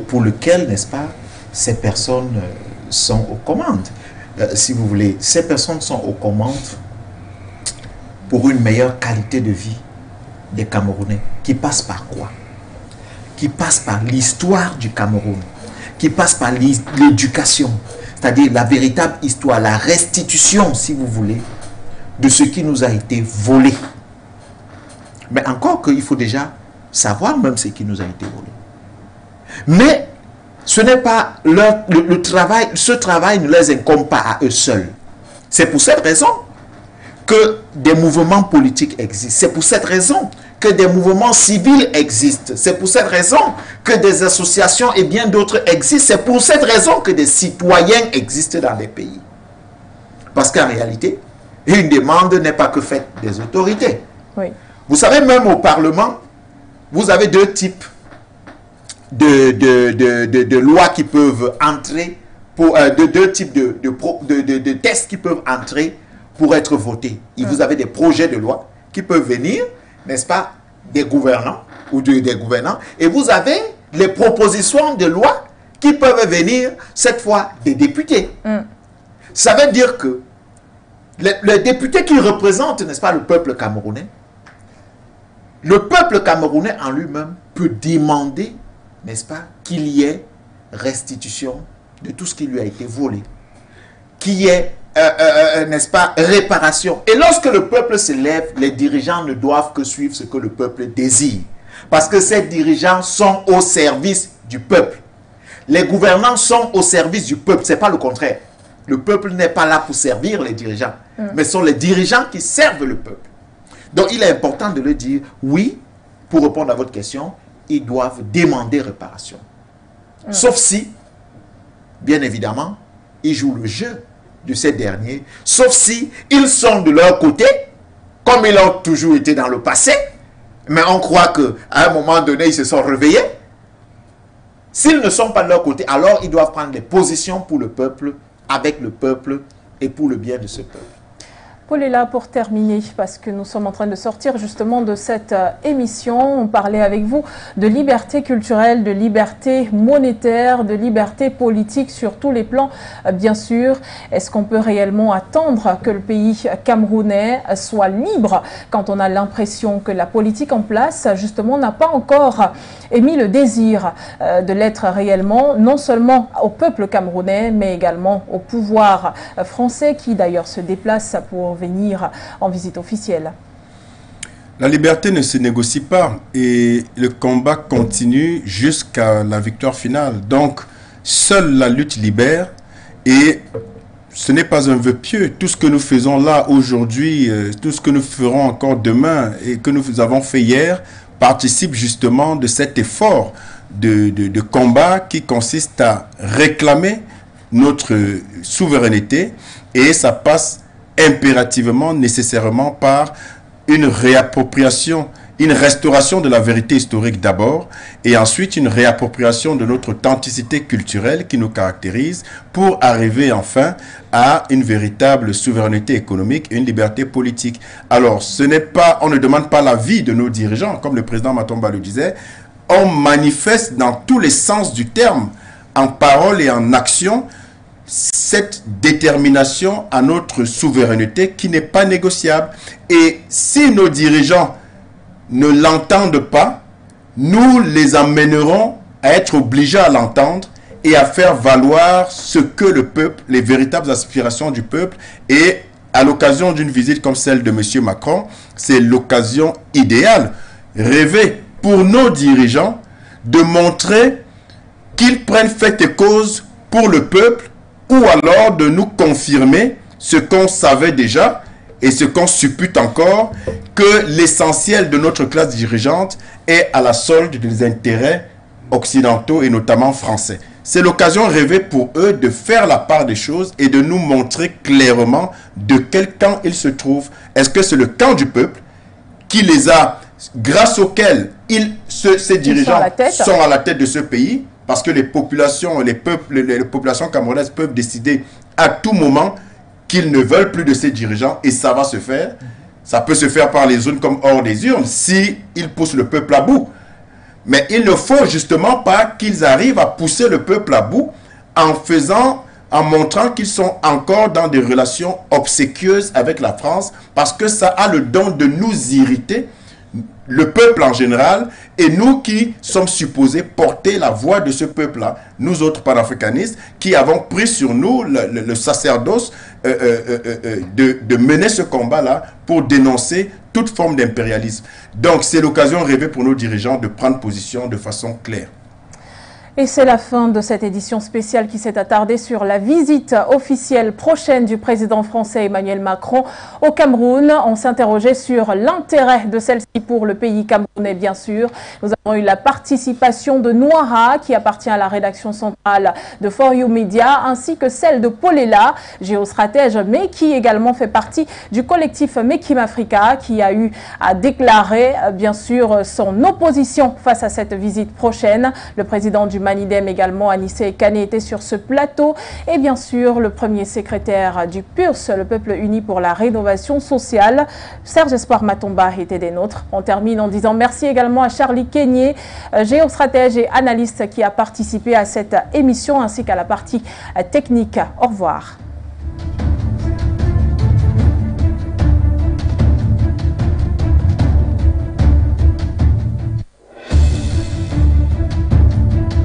pour lequel, n'est-ce pas, ces personnes sont aux commandes. Si vous voulez, ces personnes sont aux commandes pour une meilleure qualité de vie des Camerounais. Qui passe par quoi? Qui passe par l'histoire du Cameroun, qui passe par l'éducation, c'est-à-dire la véritable histoire, la restitution, si vous voulez, de ce qui nous a été volé. Mais encore qu'il faut déjà savoir même ce qui nous a été volé. Mais ce n'est pas le travail, ce travail ne les incombe pas à eux seuls. C'est pour cette raison que des mouvements politiques existent. C'est pour cette raison que des mouvements civils existent. C'est pour cette raison que des associations et bien d'autres existent. C'est pour cette raison que des citoyens existent dans les pays. Parce qu'en réalité, une demande n'est pas que faite des autorités. Oui. Vous savez, même au Parlement, vous avez deux types de lois qui peuvent entrer, deux types de textes qui peuvent entrer pour être votés. Et vous avez des projets de loi qui peuvent venir, n'est-ce pas, des gouvernants ou des gouvernants, et vous avez les propositions de loi qui peuvent venir, cette fois, des députés. Ça veut dire que les députés qui représentent, n'est-ce pas, le peuple camerounais, le peuple camerounais en lui-même peut demander, n'est-ce pas, qu'il y ait restitution de tout ce qui lui a été volé, qu'il y ait, n'est-ce pas, réparation. Et lorsque le peuple se lève, les dirigeants ne doivent que suivre ce que le peuple désire. Parce que ces dirigeants sont au service du peuple. Les gouvernants sont au service du peuple, ce n'est pas le contraire. Le peuple n'est pas là pour servir les dirigeants, mais ce sont les dirigeants qui servent le peuple. Donc il est important de le dire, oui, pour répondre à votre question, ils doivent demander réparation. Sauf si, bien évidemment, ils jouent le jeu de ces derniers, sauf si ils sont de leur côté, comme ils ont toujours été dans le passé, mais on croit qu'à un moment donné, ils se sont réveillés. S'ils ne sont pas de leur côté, alors ils doivent prendre des positions pour le peuple, avec le peuple et pour le bien de ce peuple. Paul est là pour terminer parce que nous sommes en train de sortir justement de cette émission. On parlait avec vous de liberté culturelle, de liberté monétaire, de liberté politique sur tous les plans, bien sûr. Est-ce qu'on peut réellement attendre que le pays camerounais soit libre quand on a l'impression que la politique en place, justement, n'a pas encore émis le désir de l'être réellement, non seulement au peuple camerounais, mais également au pouvoir français qui d'ailleurs se déplace pour venir en visite officielle. La liberté ne se négocie pas et le combat continue jusqu'à la victoire finale. Donc, seule la lutte libère et ce n'est pas un vœu pieux. Tout ce que nous faisons là aujourd'hui, tout ce que nous ferons encore demain et que nous avons fait hier participe justement de cet effort de combat qui consiste à réclamer notre souveraineté et ça passe impérativement, nécessairement par une réappropriation une restauration de la vérité historique d'abord, et ensuite une réappropriation de notre authenticité culturelle qui nous caractérise pour arriver enfin à une véritable souveraineté économique et une liberté politique. Alors, on ne demande pas l'avis de nos dirigeants, comme le président Matomba le disait, on manifeste dans tous les sens du terme, en parole et en action, cette détermination à notre souveraineté qui n'est pas négociable. Et si nos dirigeants ne l'entendent pas, nous les amènerons à être obligés à l'entendre et à faire valoir ce que le peuple, les véritables aspirations du peuple. Et à l'occasion d'une visite comme celle de M. Macron, c'est l'occasion idéale, rêvée pour nos dirigeants, de montrer qu'ils prennent fait et cause pour le peuple, ou alors de nous confirmer ce qu'on savait déjà et ce qu'on suppute encore, que l'essentiel de notre classe dirigeante est à la solde des intérêts occidentaux et notamment français. C'est l'occasion rêvée pour eux de faire la part des choses et de nous montrer clairement de quel camp ils se trouvent. Est-ce que c'est le camp du peuple qui les a, grâce auquel ces dirigeants sont à la tête de ce pays, parce que les populations camerounaises peuvent décider à tout moment qu'ils ne veulent plus de ces dirigeants, et ça va se faire. Ça peut se faire par les urnes comme hors des urnes, s'ils poussent le peuple à bout. Mais il ne faut justement pas qu'ils arrivent à pousser le peuple à bout en montrant qu'ils sont encore dans des relations obséquieuses avec la France, parce que ça a le don de nous irriter, le peuple en général, et nous qui sommes supposés porter la voix de ce peuple-là, nous autres panafricanistes, qui avons pris sur nous le sacerdoce de mener ce combat-là pour dénoncer toute forme d'impérialisme. Donc c'est l'occasion rêvée pour nos dirigeants de prendre position de façon claire. Et c'est la fin de cette édition spéciale qui s'est attardée sur la visite officielle prochaine du président français Emmanuel Macron au Cameroun. On s'interrogeait sur l'intérêt de celle-ci pour le pays camerounais, bien sûr. Nous avons eu la participation de Noira, qui appartient à la rédaction centrale de For You Media, ainsi que celle de Paulela, géostratège, mais qui également fait partie du collectif Mekim Africa, qui a eu à déclarer, bien sûr, son opposition face à cette visite prochaine. Le président du Manidem également, Anissé Kane, était sur ce plateau, et bien sûr le premier secrétaire du PURS, le Peuple Uni pour la Rénovation Sociale, Serge Espoir Matomba, était des nôtres. On termine en disant merci également à Charlie Kenyé, géostratège et analyste, qui a participé à cette émission, ainsi qu'à la partie technique. Au revoir.